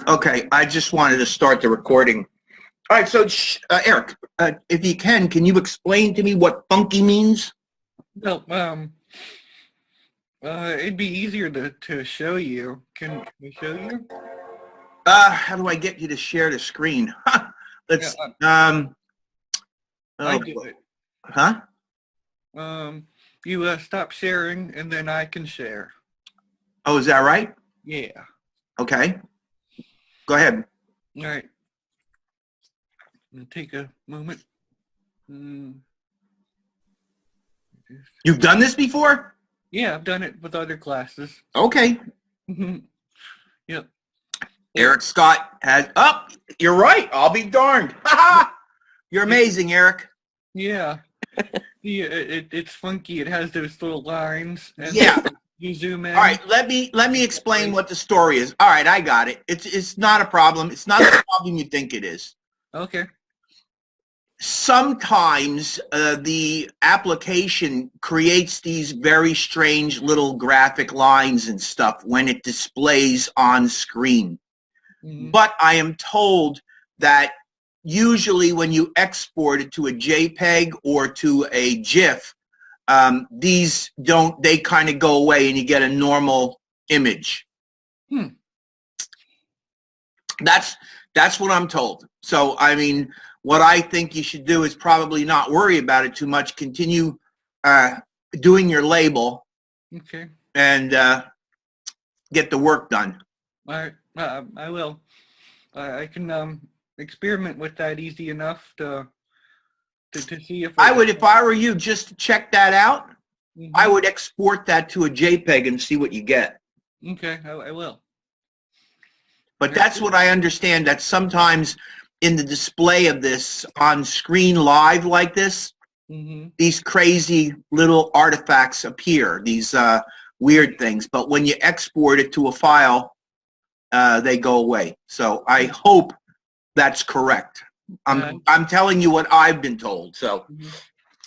Okay, I just wanted to start the recording. All right, so Eric, if you can you explain to me what funky means? Well, it'd be easier to show you. Can we show you? How do I get you to share the screen? Yeah, Let's, I oh, do it. huh? You stop sharing, and then I can share. Oh, is that right? Yeah. Okay, go ahead. All right. Take a moment. Mm, You've done this before? yeah, I've done it with other classes. Okay. Yep. Eric Scott has, you're right, I'll be darned. You're amazing, Eric. Yeah. Yeah, it's funky. It has those little lines, and Yeah. you zoom in. All right, let me explain what the story is. All right, I got it. It's not a problem. It's not the problem you think it is. Okay. Sometimes the application creates these very strange little graphic lines and stuff when it displays on screen. Mm-hmm. But I am told that usually when you export it to a JPEG or to a GIF, these don't, they kind of go away and you get a normal image. That's what I'm told. So, I mean, what I think you should do is probably not worry about it too much. Continue doing your label. Okay. And get the work done. All right. I will. I can experiment with that easy enough to see if I would, if I were you, just to check that out. Mm-hmm. I would export that to a JPEG and see what you get. Okay, I will. But that's what I understand, that sometimes in the display of this on screen live like this, these crazy little artifacts appear, these weird things. But when you export it to a file, they go away. So I hope that's correct. I'm telling you what I've been told. So,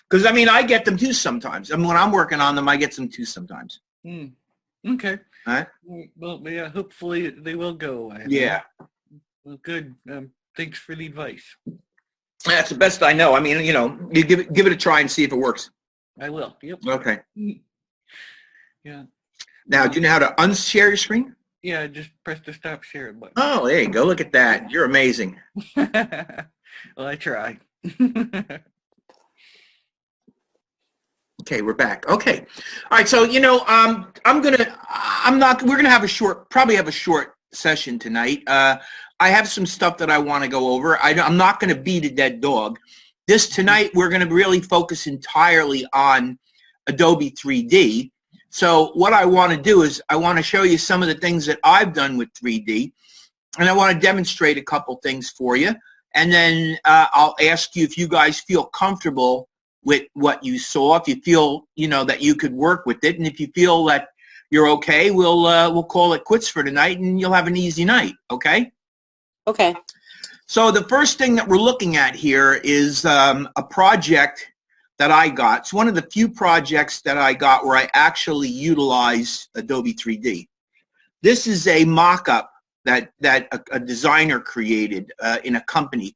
because I mean, I get them too sometimes. I mean, when I'm working on them, I get them too sometimes. Okay. All right. Well, yeah. Hopefully, they will go away. Yeah. Well, good. Thanks for the advice. That's the best I know. I mean, you know, you give it a try and see if it works. I will. Yep. Okay. Yeah. Now, do you know how to unshare your screen? Yeah, just press the stop share button. Oh, there you go. Look at that. You're amazing. Well, I try. Okay, we're back. Okay. All right. So, you know, we're going to have probably have a short session tonight. I have some stuff that I want to go over. I'm not going to beat a dead dog. Tonight, we're going to really focus entirely on Adobe 3D. So what I want to do is I want to show you some of the things that I've done with 3D, and I want to demonstrate a couple things for you. And then I'll ask you if you guys feel comfortable with what you saw, if you feel, you know, that you could work with it, and if you feel that you're okay, we'll call it quits for tonight, and you'll have an easy night. Okay? Okay. So the first thing that we're looking at here is a project that I got. It's one of the few projects that I got where I actually utilize Adobe 3D. This is a mock-up that a designer created in a company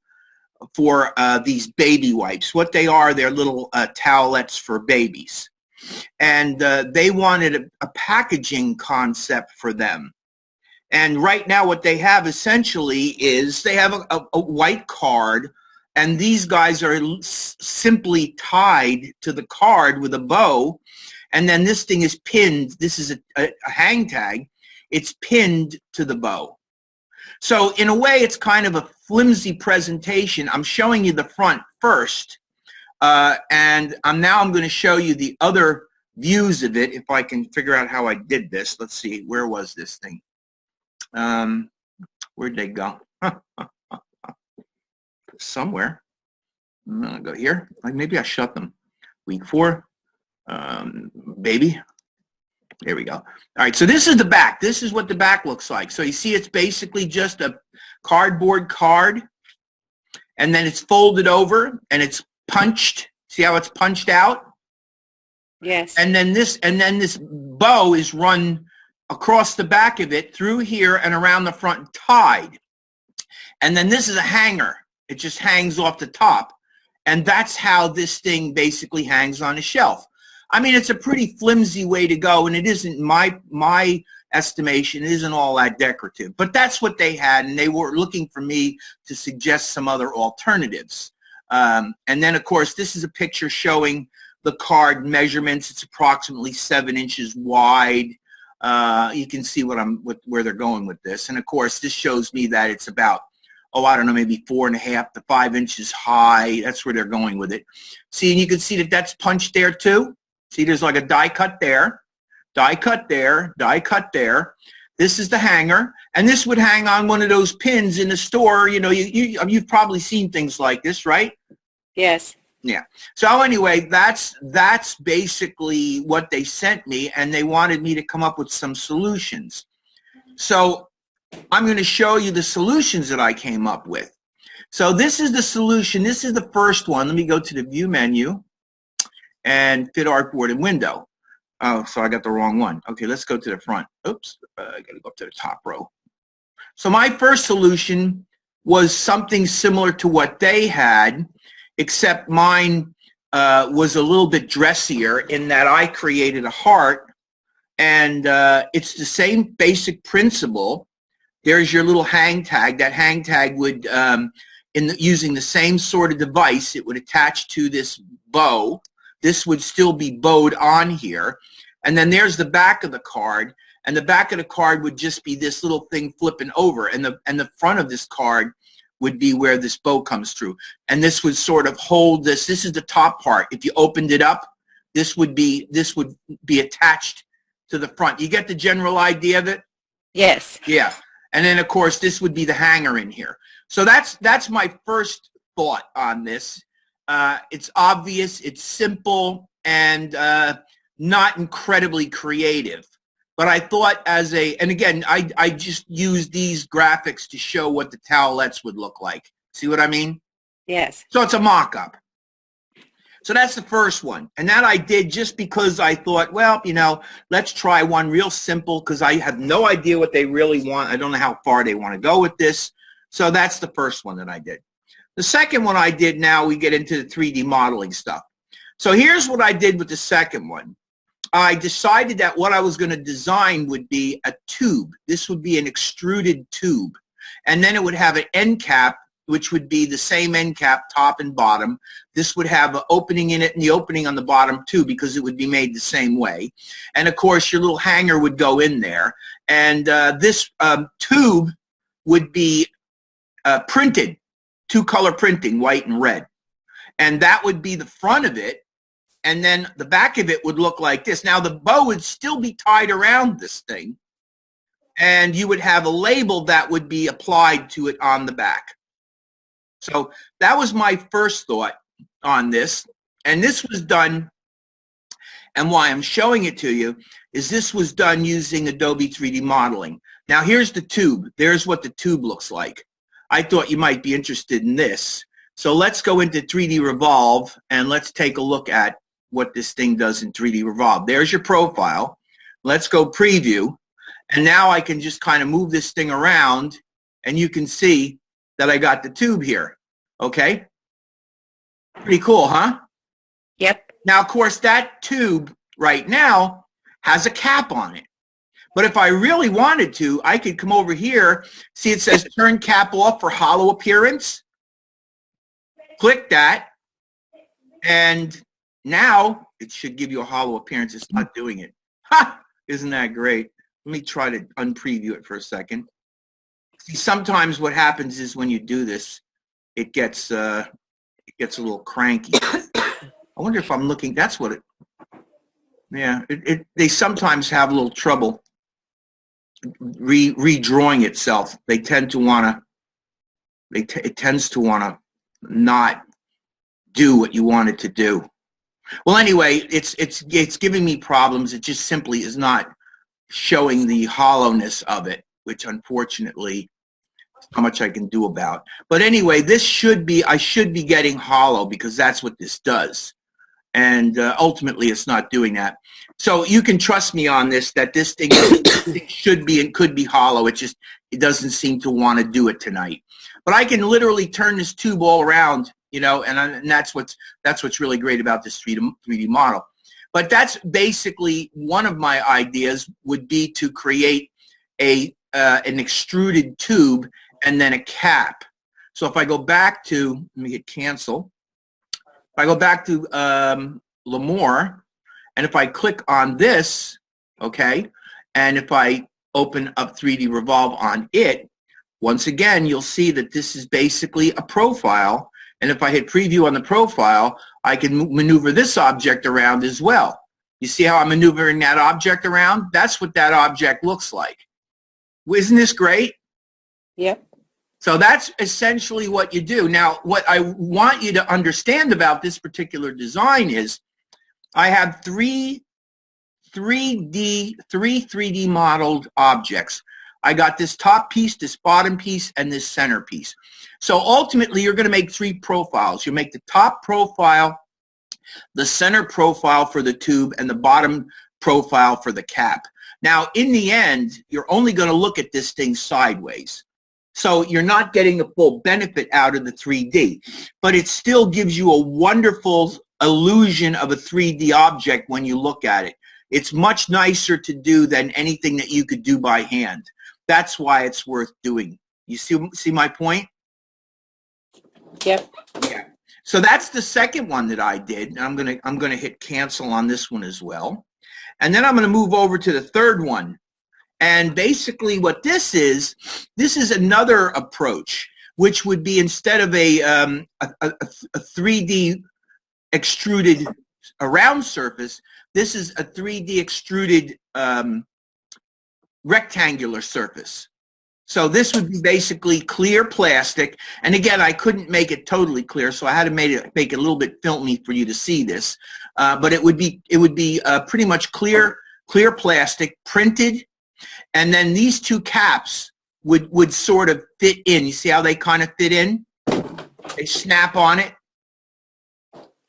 for these baby wipes. What they are, they're little towelettes for babies. And they wanted a packaging concept for them. And right now what they have essentially is they have a white card, and these guys are simply tied to the card with a bow, and then this thing is pinned. This is a hang tag. It's pinned to the bow. So in a way, it's kind of a flimsy presentation. I'm showing you the front first, and now I'm going to show you the other views of it, if I can figure out how I did this. Let's see, where was this thing? Where'd they go? Somewhere. I'm gonna go here. Like maybe I shut them. Week 4, baby. There we go. All right, so this is the back. This is what the back looks like. So you see it's basically just a cardboard card, and then it's folded over and it's punched. See how it's punched out? Yes. And then this bow is run across the back of it, through here and around the front, tied. And then this is a hanger. It just hangs off the top. And that's how this thing basically hangs on a shelf. I mean, it's a pretty flimsy way to go, and it isn't my estimation, it isn't all that decorative. But that's what they had, and they were looking for me to suggest some other alternatives. And then, of course, this is a picture showing the card measurements. It's approximately 7 inches wide. You can see where they're going with this. And, of course, this shows me that it's about, I don't know, maybe 4.5 to 5 inches high. That's where they're going with it. See, and you can see that that's punched there, too. See, there's like a die cut there, die cut there, die cut there. This is the hanger, and this would hang on one of those pins in the store. You know, you've probably seen things like this, right? Yes. Yeah. So anyway, that's basically what they sent me, and they wanted me to come up with some solutions. So I'm going to show you the solutions that I came up with. So this is the solution. This is the first one. Let me go to the View menu and fit artboard and window. Oh, so I got the wrong one. Okay, let's go to the front. Oops, I got to go up to the top row. So my first solution was something similar to what they had, except mine was a little bit dressier in that I created a heart, and it's the same basic principle. There's your little hang tag. That hang tag would, using the same sort of device, it would attach to this bow. This would still be bowed on here. And then there's the back of the card. And the back of the card would just be this little thing flipping over. And the front of this card would be where this bow comes through. And this would sort of hold this. This is the top part. If you opened it up, this would be attached to the front. You get the general idea of it? Yes. Yeah. And then, of course, this would be the hanger in here. So that's my first thought on this. It's obvious, it's simple, and not incredibly creative. But I thought and again, I just used these graphics to show what the towelettes would look like. See what I mean? Yes. So it's a mock-up. So that's the first one. And that I did just because I thought, well, you know, let's try one real simple, because I have no idea what they really want. I don't know how far they want to go with this. So that's the first one that I did. The second one I did, now we get into the 3D modeling stuff. So here's what I did with the second one. I decided that what I was going to design would be a tube. This would be an extruded tube. And then it would have an end cap, which would be the same end cap, top and bottom. This would have an opening in it and the opening on the bottom too, because it would be made the same way. And of course, your little hanger would go in there. And this tube would be printed. 2-color printing, white and red. And that would be the front of it, and then the back of it would look like this. Now the bow would still be tied around this thing, and you would have a label that would be applied to it on the back. So that was my first thought on this, and this was done, and why I'm showing it to you is this was done using Adobe 3D modeling. Now here's the tube. There's what the tube looks like. I thought you might be interested in this. So let's go into 3D Revolve and let's take a look at what this thing does in 3D Revolve. There's your profile. Let's go preview. And now I can just kind of move this thing around, and you can see that I got the tube here. Okay? Pretty cool, huh? Yep. Now, of course, that tube right now has a cap on it. But if I really wanted to, I could come over here. See, it says turn cap off for hollow appearance. Click that. And now it should give you a hollow appearance. It's not doing it. Ha! Isn't that great? Let me try to unpreview it for a second. See, sometimes what happens is when you do this, it gets a little cranky. I wonder if I'm looking. That's what it. Yeah, they sometimes have a little trouble redrawing itself. They tend to want to. It tends to want to not do what you want it to do. Well, anyway, it's giving me problems. It just simply is not showing the hollowness of it, which unfortunately, not much I can do about. But anyway, this should be, I should be getting hollow because that's what this does. and ultimately it's not doing that. So you can trust me on this, that this thing should be and could be hollow. It doesn't seem to want to do it tonight. But I can literally turn this tube all around, you know, and that's what's really great about this 3D model. But that's basically one of my ideas, would be to create an extruded tube and then a cap. So if I go back to, let me hit cancel. If I go back to Lemoore, and if I click on this, okay, and if I open up 3D Revolve on it, once again, you'll see that this is basically a profile. And if I hit preview on the profile, I can maneuver this object around as well. You see how I'm maneuvering that object around? That's what that object looks like. Isn't this great? Yep. So that's essentially what you do. Now, what I want you to understand about this particular design is I have three 3D modeled objects. I got this top piece, this bottom piece, and this center piece. So ultimately, you're going to make three profiles. You make the top profile, the center profile for the tube, and the bottom profile for the cap. Now, in the end, you're only going to look at this thing sideways. So you're not getting the full benefit out of the 3D, but it still gives you a wonderful illusion of a 3D object when you look at it. It's much nicer to do than anything that you could do by hand. That's why it's worth doing. You see my point? Yep. Yeah. So that's the second one that I did. And I'm gonna hit cancel on this one as well. And then I'm gonna move over to the third one. And basically what this is another approach, which would be, instead of a 3D extruded round surface, this is a 3D extruded rectangular surface. So this would be basically clear plastic. And again, I couldn't make it totally clear, so I had to make it a little bit filmy for you to see this. But it would be pretty much clear plastic printed. And then these two caps would sort of fit in. You see how they kind of fit in? They snap on it.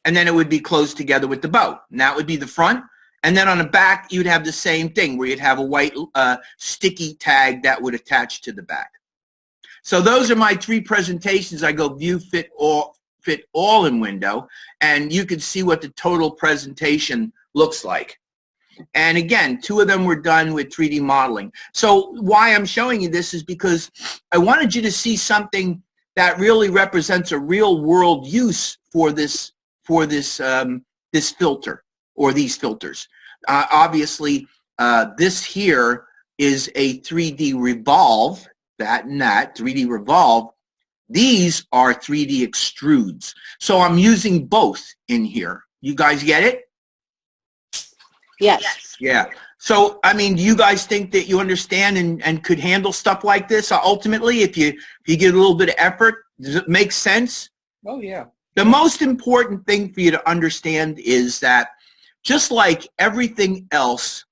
And then it would be closed together with the bow. And that would be the front. And then on the back, you'd have the same thing, where you'd have a white sticky tag that would attach to the back. So those are my three presentations. I go view, fit all in window. And you can see what the total presentation looks like. And again, two of them were done with 3D modeling. So why I'm showing you this is because I wanted you to see something that really represents a real world use for this this filter, or these filters. Obviously, this here is a 3D Revolve, that and that, 3D Revolve. These are 3D extrudes. So I'm using both in here. You guys get it? Yes. Yeah. So, I mean, do you guys think that you understand and could handle stuff like this? Ultimately, if you get a little bit of effort, does it make sense? Oh, yeah. The most important thing for you to understand is that, just like everything else,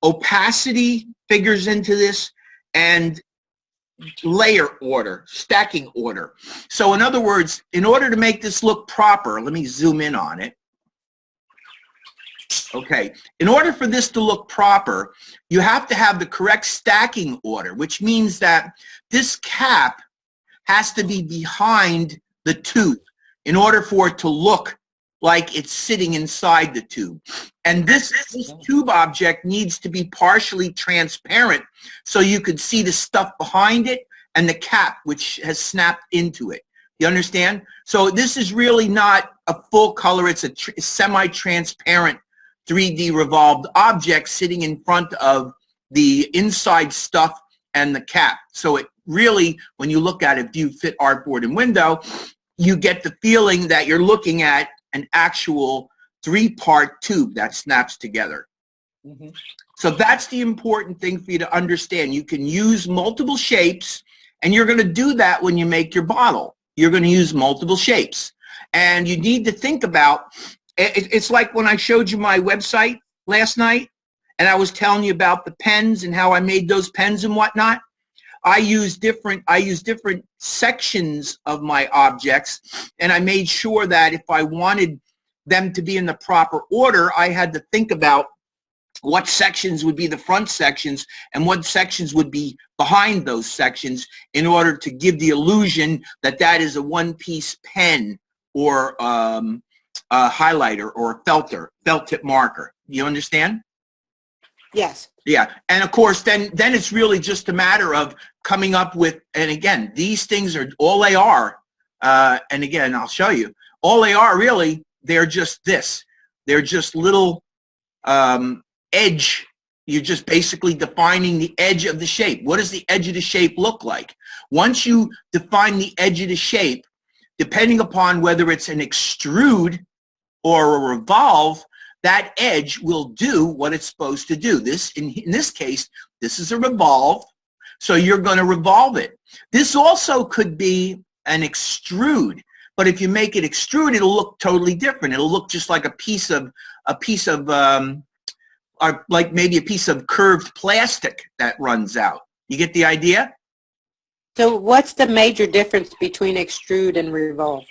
opacity figures into this, and layer order, stacking order. So in other words, in order to make this look proper, let me zoom in on it. Okay, in order for this to look proper, you have to have the correct stacking order, which means that this cap has to be behind the tube in order for it to look like it's sitting inside the tube. And this tube object needs to be partially transparent so you could see the stuff behind it and the cap, which has snapped into it. You understand? So this is really not a full color. It's a semi-transparent 3D revolved object sitting in front of the inside stuff and the cap. So it really, when you look at it, view, fit, artboard, and window, you get the feeling that you're looking at an actual three-part tube that snaps together. Mm-hmm. So that's the important thing for you to understand. You can use multiple shapes, and you're going to do that when you make your bottle. You're going to use multiple shapes. And you need to think about, it's like when I showed you my website last night, and I was telling you about the pens and how I made those pens and whatnot. I use different sections of my objects, and I made sure that if I wanted them to be in the proper order, I had to think about what sections would be the front sections and what sections would be behind those sections in order to give the illusion that that is a one-piece pen or a highlighter or a felt tip marker. You understand? Yes. Yeah, and of course, then it's really just a matter of coming up with, and again, these things are all they are, and again, I'll show you, all they are really, they're just this. They're just little edge. You're just basically defining the edge of the shape. What does the edge of the shape look like? Once you define the edge of the shape, depending upon whether it's an extrude or a revolve, that edge will do what it's supposed to do. This, in this case, this is a revolve, so you're going to revolve it. This also could be an extrude, but if you make it extrude, it'll look totally different. It'll look just like a piece of or like maybe a piece of curved plastic that runs out. You get the idea? So what's the major difference between extrude and revolve?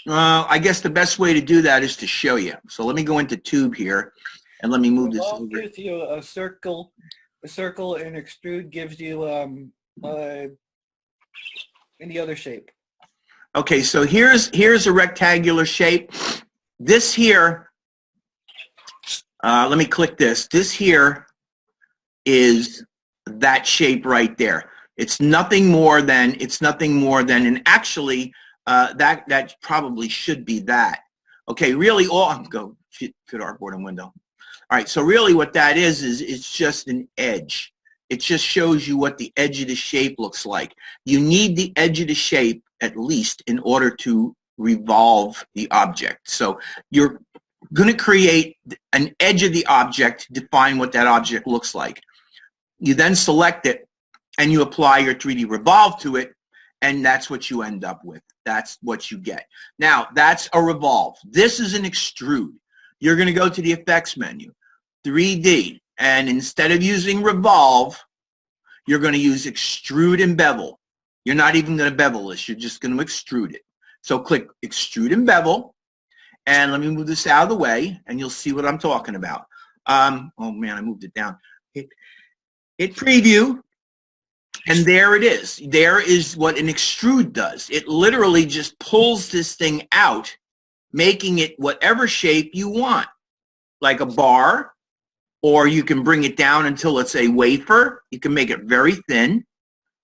I guess the best way to do that is to show you. So let me go into Tube here, and let me move this Revolve over. gives you a circle, and extrude gives you any other shape. Okay, so here's a rectangular shape. This here, let me click this. This here is that shape right there. It's nothing more than, and actually, that probably should be that. Okay, really go to artboard and window. All right, so really what that is it's just an edge. It just shows you what the edge of the shape looks like. You need the edge of the shape at least in order to revolve the object. So you're going to create an edge of the object to define what that object looks like. You then select it and you apply your 3D revolve to it, and that's what you end up with. That's what you get. Now, that's a revolve. This is an extrude. You're going to go to the effects menu, 3D, and instead of using revolve, you're going to use extrude and bevel. You're not even going to bevel this. You're just going to extrude it. So click extrude and bevel, and let me move this out of the way, and you'll see what I'm talking about. Oh man, I moved it down. Hit preview. And there it is. There is what an extrude does. It literally just pulls this thing out, making it whatever shape you want, like a bar, or you can bring it down until it's a wafer. You can make it very thin.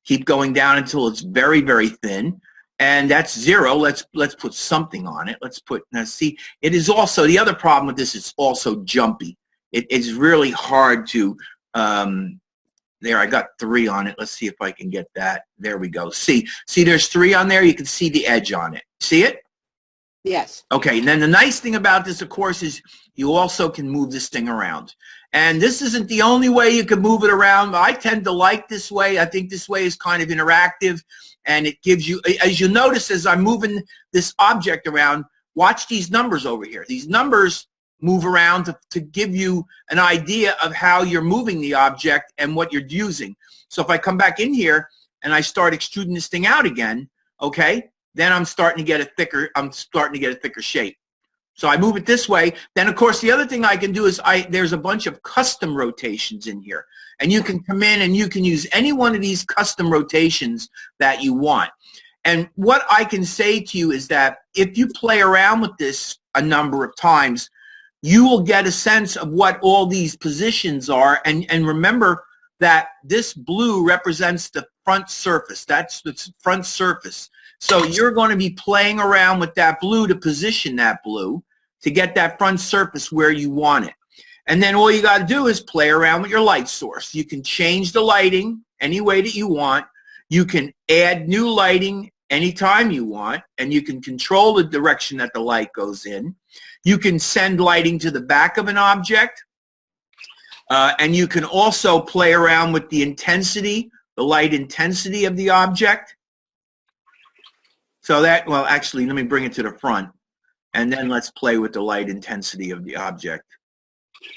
Keep going down until it's very, very thin. And that's 0. Let's put something on it. Let's put, now see, it is also, the other problem with this, it's also jumpy. It's really hard to, there, I got 3 on it. Let's see if I can get that. There we go. See, there's 3 on there. You can see the edge on it. See it? Yes. Okay, and then the nice thing about this, of course, is you also can move this thing around. And this isn't the only way you can move it around. I tend to like this way. I think this way is kind of interactive, and it gives you, as you notice as I'm moving this object around, watch these numbers over here. These numbers move around to give you an idea of how you're moving the object and what you're using. So if I come back in here and I start extruding this thing out again, okay, then I'm starting to get a thicker shape. So I move it this way. Then of course the other thing I can do is there's a bunch of custom rotations in here, and you can come in and you can use any one of these custom rotations that you want. And what I can say to you is that if you play around with this a number of times, you will get a sense of what all these positions are, and remember that this blue represents the front surface. That's the front surface. So you're going to be playing around with that blue to position that blue to get that front surface where you want it. And then all you got to do is play around with your light source. You can change the lighting any way that you want. You can add new lighting anytime you want, and you can control the direction that the light goes in. You can send lighting to the back of an object, and you can also play around with the intensity, the light intensity of the object. So that, well, actually, let me bring it to the front, and then let's play with the light intensity of the object.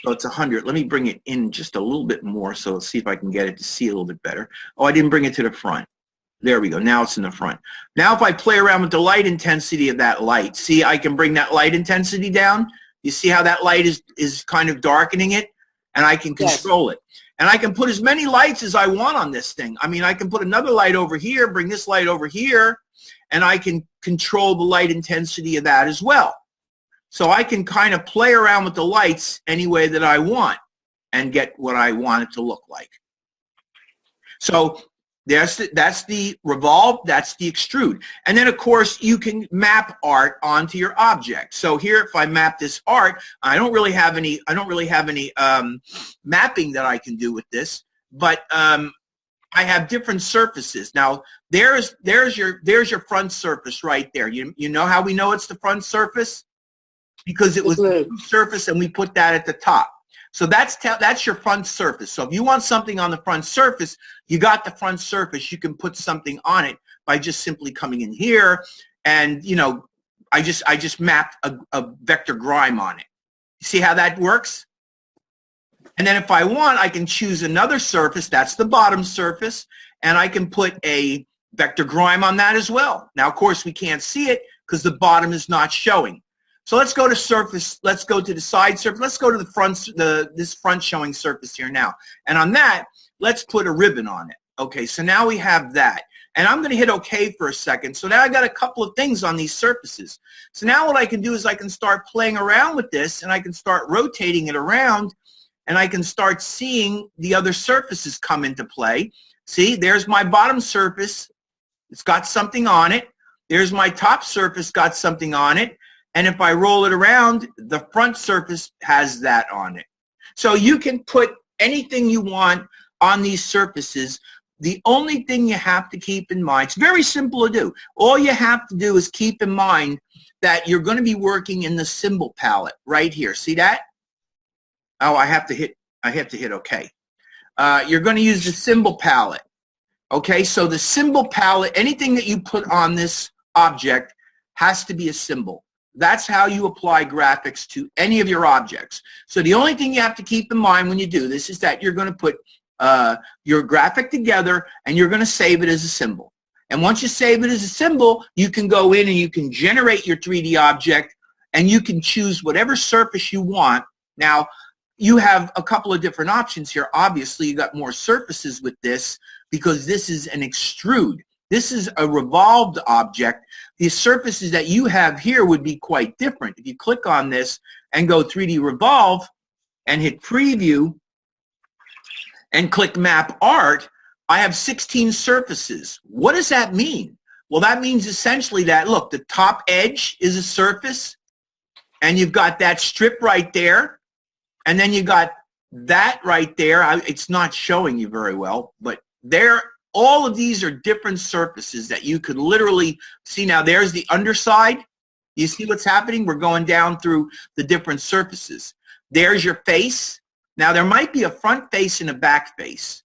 So it's 100. Let me bring it in just a little bit more, so let's see if I can get it to see a little bit better. Oh, I didn't bring it to the front. There we go. Now it's in the front. Now if I play around with the light intensity of that light, see, I can bring that light intensity down. You see how that light is kind of darkening it? And I can control it. And I can put as many lights as I want on this thing. I mean, I can put another light over here, bring this light over here, and I can control the light intensity of that as well. So I can kind of play around with the lights any way that I want and get what I want it to look like. So that's the revolve, that's the extrude. And then, of course, you can map art onto your object. So here, if I map this art, I don't really have any mapping that I can do with this, but I have different surfaces. Now, there's your front surface right there. You know how we know it's the front surface? Because it was the surface, and we put that at the top. So that's your front surface. So if you want something on the front surface, you got the front surface. You can put something on it by just simply coming in here, and you know, I just mapped a vector grime on it. You see how that works? And then if I want, I can choose another surface. That's the bottom surface, and I can put a vector grime on that as well. Now, of course, we can't see it because the bottom is not showing. So let's go to surface, let's go to the side surface, let's go to the front, this front showing surface here now. And on that, let's put a ribbon on it. Okay, so now we have that. And I'm going to hit OK for a second. So now I got a couple of things on these surfaces. So now what I can do is I can start playing around with this, and I can start rotating it around, and I can start seeing the other surfaces come into play. See, there's my bottom surface. It's got something on it. There's my top surface, got something on it. And if I roll it around, the front surface has that on it. So you can put anything you want on these surfaces. The only thing you have to keep in mind, it's very simple to do. All you have to do is keep in mind that you're going to be working in the symbol palette right here. See that? Oh, I have to hit OK. You're going to use the symbol palette. Okay, so the symbol palette, anything that you put on this object has to be a symbol. That's how you apply graphics to any of your objects. So the only thing you have to keep in mind when you do this is that you're going to put your graphic together, and you're going to save it as a symbol. And once you save it as a symbol, you can go in and you can generate your 3D object, and you can choose whatever surface you want. Now, you have a couple of different options here. Obviously, you got more surfaces with this because this is an extrude. This is a revolved object. The surfaces that you have here would be quite different. If you click on this and go 3D Revolve and hit Preview and click Map Art, I have 16 surfaces. What does that mean? Well, that means essentially that, look, the top edge is a surface, and you've got that strip right there, and then you got that right there. It's not showing you very well, but there. All of these are different surfaces that you could literally see. Now, there's the underside. You see what's happening? We're going down through the different surfaces. There's your face. Now, there might be a front face and a back face.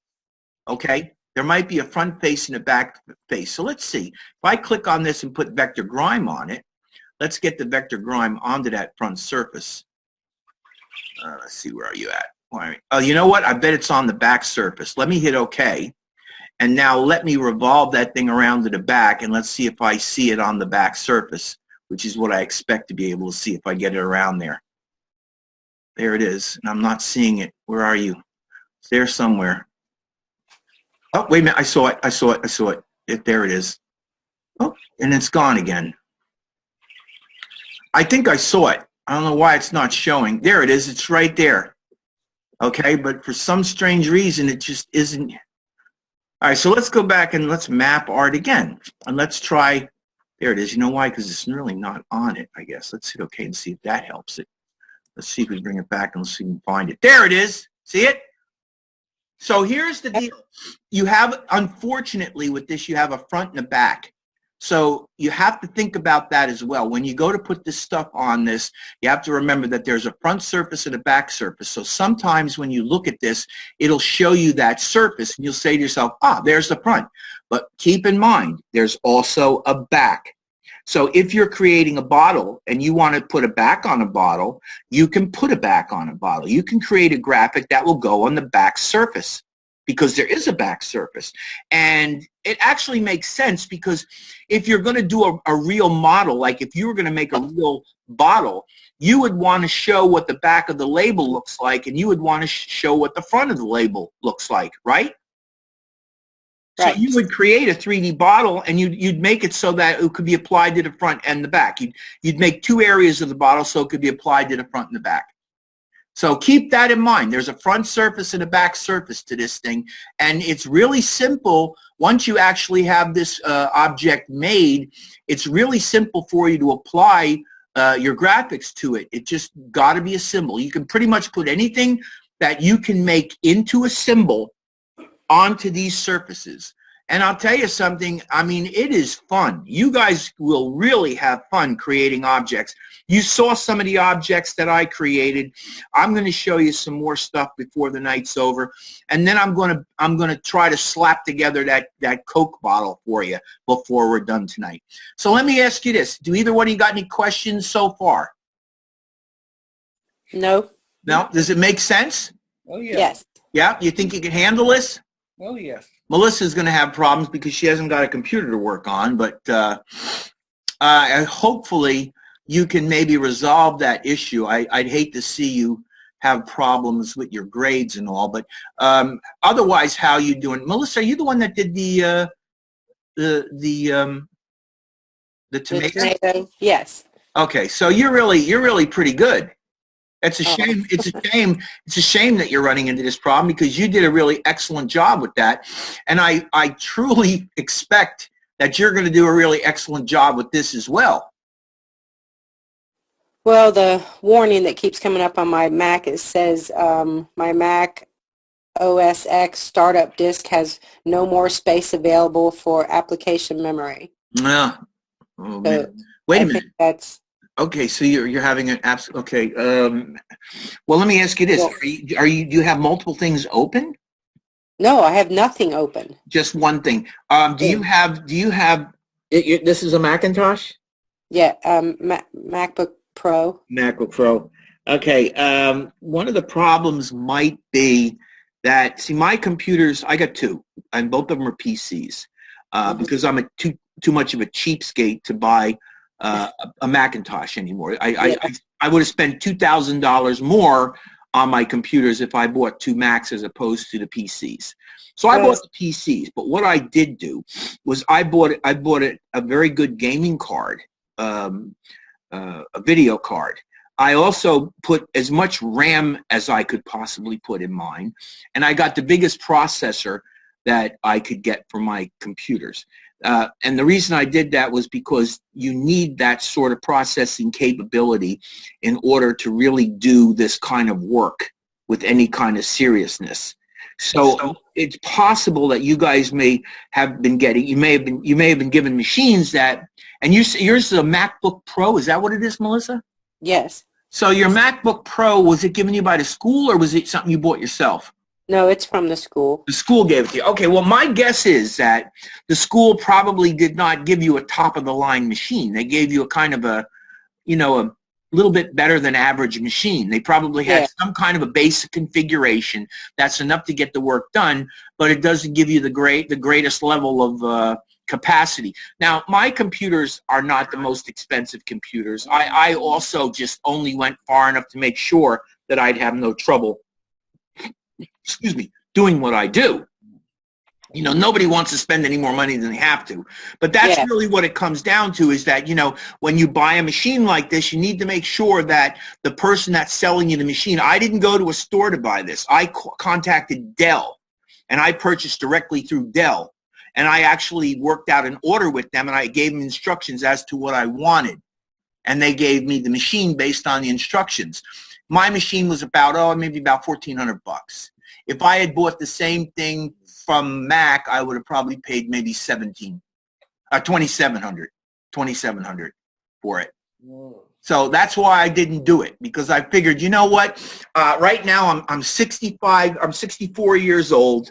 Okay? There might be a front face and a back face. So let's see. If I click on this and put vector grime on it, let's get the vector grime onto that front surface. Let's see, where are you at? Oh, you know what? I bet it's on the back surface. Let me hit OK. And now let me revolve that thing around to the back, and let's see if I see it on the back surface, which is what I expect to be able to see if I get it around there. There it is, and I'm not seeing it. Where are you? It's there somewhere. Oh, wait a minute. I saw it. I saw it. I saw it. There it is. Oh, and it's gone again. I think I saw it. I don't know why it's not showing. There it is. It's right there. Okay, but for some strange reason, it just isn't. All right, so let's go back and let's map art again. And let's try, there it is. You know why? Because it's really not on it, I guess. Let's hit OK and see if that helps it. Let's see if we bring it back and let's see if we can find it. There it is. See it? So here's the deal. You have, unfortunately, with this, you have a front and a back. So you have to think about that as well. When you go to put this stuff on this, you have to remember that there's a front surface and a back surface. So sometimes when you look at this, it'll show you that surface, and you'll say to yourself, ah, there's the front. But keep in mind, there's also a back. So if you're creating a bottle and you want to put a back on a bottle, you can put a back on a bottle. You can create a graphic that will go on the back surface. because there is a back surface. And it actually makes sense because if you're going to do a real model, like if you were going to make a real bottle, you would want to show what the back of the label looks like, and you would want to show what the front of the label looks like, right? So Right. you would create a 3D bottle, and you'd make it so that it could be applied to the front and the back. You'd make two areas of the bottle so it could be applied to the front and the back. So keep that in mind. There's a front surface and a back surface to this thing, and it's really simple. Once you actually have this object made, it's really simple for you to apply your graphics to it. It just got to be a symbol. You can pretty much put anything that you can make into a symbol onto these surfaces. And I'll tell you something, I mean, it is fun. You guys will really have fun creating objects. You saw some of the objects that I created. I'm going to show you some more stuff before the night's over. And then I'm going to try to slap together that Coke bottle for you before we're done tonight. So let me ask you this. Do either one of you got any questions so far? No. No? Does it make sense? Oh, yeah. Yes. Yeah? You think you can handle this? Oh, yes. Melissa's going to have problems because she hasn't got a computer to work on, but hopefully you can maybe resolve that issue. I'd hate to see you have problems with your grades and all, but otherwise, how you doing? Melissa, are you the one that did the tomato? The tomato, yes. Okay, so you're really pretty good. It's a shame. Oh. It's a shame. It's a shame that you're running into this problem because you did a really excellent job with that, and I truly expect that you're going to do a really excellent job with this as well. Well, the warning that keeps coming up on my Mac, it says my Mac OS X startup disk has no more space available for application memory. Yeah. Oh, So man. Wait a I minute. think that's, Okay, so you're having an absolute. Okay. Well, let me ask you this: Well- do you have multiple things open? no, I have nothing open. Just one thing. Do you have? This is a Macintosh. Yeah, MacBook Pro. MacBook Pro. Okay. One of the problems might be that, see, my computers, I got two, and both of them are PCs, because I'm too much of a cheapskate to buy a Macintosh anymore. I would have spent $2,000 more on my computers if I bought two Macs as opposed to the PCs. So I bought the PCs, but what I did do was I bought a very good gaming card, a video card. I also put as much RAM as I could possibly put in mine, and I got the biggest processor that I could get for my computers. And the reason I did that was because you need that sort of processing capability in order to really do this kind of work with any kind of seriousness. So it's possible that you guys may have been getting, you may have been given machines that, and yours is a MacBook Pro. Is that what it is, Melissa? Yes. So your MacBook Pro, was it given you by the school, or was it something you bought yourself? No, it's from the school. The school gave it to you. Okay, well, my guess is that the school probably did not give you a top-of-the-line machine. They gave you a kind of a little bit better than average machine. They probably had some kind of a basic configuration that's enough to get the work done, but it doesn't give you the greatest level of capacity. Now, my computers are not the most expensive computers. I also just only went far enough to make sure that I'd have no trouble, excuse me, doing what I do. You know, nobody wants to spend any more money than they have to. But that's really what it comes down to, is that, you know, when you buy a machine like this, you need to make sure that the person that's selling you the machine, I didn't go to a store to buy this. I contacted Dell, and I purchased directly through Dell. And I actually worked out an order with them, and I gave them instructions as to what I wanted. And they gave me the machine based on the instructions. My machine was about, maybe about $1,400. If I had bought the same thing from Mac, I would have probably paid maybe $2,700 for it. Whoa. So that's why I didn't do it, because I figured, you know what? Right now I'm 65. I'm 64 years old.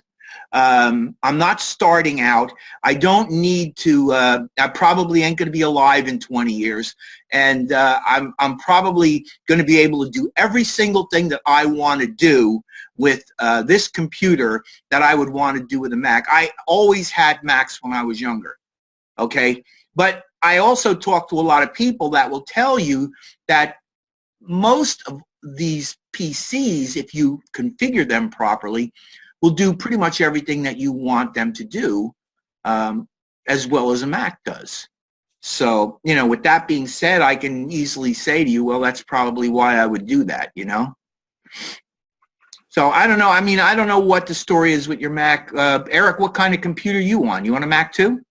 I'm not starting out. I don't need to. I probably ain't going to be alive in 20 years, and I'm probably going to be able to do every single thing that I want to do with this computer that I would want to do with a Mac. I always had Macs when I was younger. Okay, but I also talk to a lot of people that will tell you that most of these PCs, if you configure them properly, will do pretty much everything that you want them to do, as well as a Mac does. So, you know, with that being said, I can easily say to you, well, that's probably why I would do that, you know? So I don't know. I mean, I don't know what the story is with your Mac. Eric, what kind of computer you on? You on a Mac too?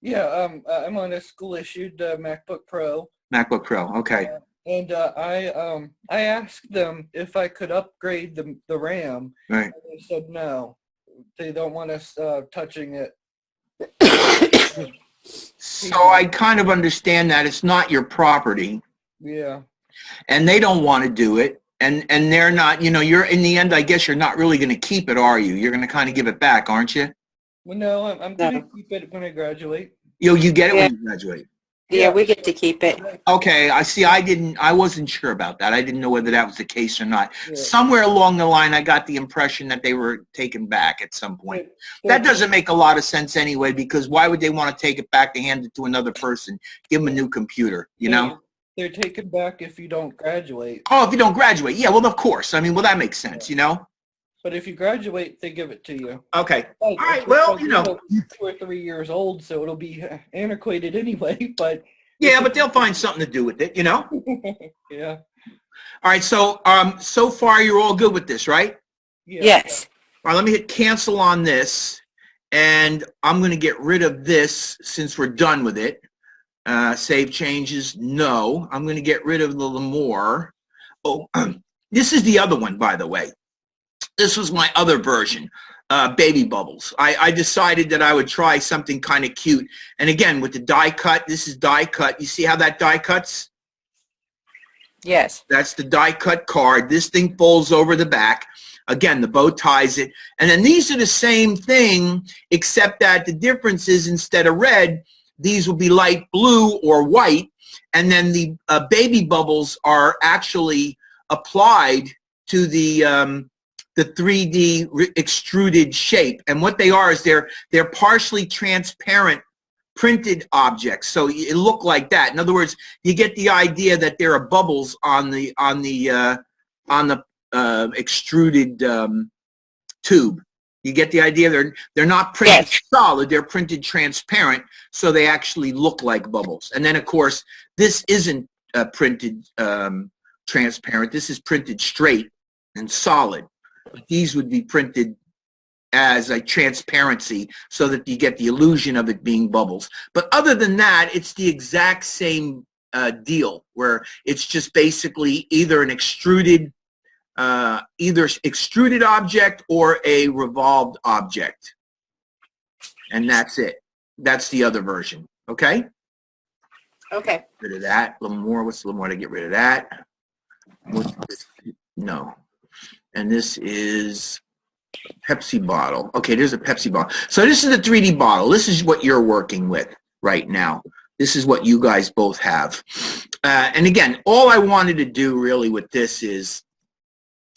Yeah, I'm on a school-issued MacBook Pro. MacBook Pro, okay. And I asked them if I could upgrade the RAM. Right. And they said no. They don't want us touching it. So I kind of understand that it's not your property. Yeah. And they don't want to do it. And they're not, you know, you're in the end, I guess you're not really going to keep it, are you? You're going to kind of give it back, aren't you? Well, no, I'm going to keep it when I graduate. You get it when you graduate. Yeah, we get to keep it. Okay, I wasn't sure about that. I didn't know whether that was the case or not. Yeah. Somewhere along the line, I got the impression that they were taken back at some point. That doesn't make a lot of sense anyway, because why would they want to take it back to hand it to another person? Give them a new computer, you know? They're taken back if you don't graduate. Oh, if you don't graduate. Yeah, well, of course. I mean, well, that makes sense, you know? But if you graduate, they give it to you. Okay. All right, well, you know. 2 or 3 years old, so it'll be antiquated anyway, but... Yeah, but they'll find something to do with it, you know? Yeah. All right, so so far you're all good with this, right? Yeah. Yes. All right, let me hit cancel on this, and I'm going to get rid of this since we're done with it. Save changes, no. I'm going to get rid of the Lemoore. Oh, this is the other one, by the way. This was my other version, Baby Bubbles. I decided that I would try something kind of cute. And again, with the die cut, this is die cut. You see how that die cuts? Yes. That's the die cut card. This thing folds over the back. Again, the bow ties it. And then these are the same thing, except that the difference is instead of red, these will be light blue or white. And then the Baby Bubbles are actually applied to the 3D extruded shape. And what they are is they're partially transparent printed objects. So it look like that. In other words, you get the idea that there are bubbles on the extruded tube. You get the idea? They're not printed solid. They're printed transparent, so they actually look like bubbles. And then, of course, this isn't printed transparent. This is printed straight and solid. These would be printed as a transparency so that you get the illusion of it being bubbles. But other than that, it's the exact same deal, where it's just basically either an extruded object or a revolved object. And that's it. That's the other version. Okay? Okay. Rid of that. A little more. What's a little more to get rid of that? What's this? No. And this is Pepsi bottle. Okay, there's a Pepsi bottle. So this is the 3D bottle. This is what you're working with right now. This is what you guys both have. And again, all I wanted to do really with this is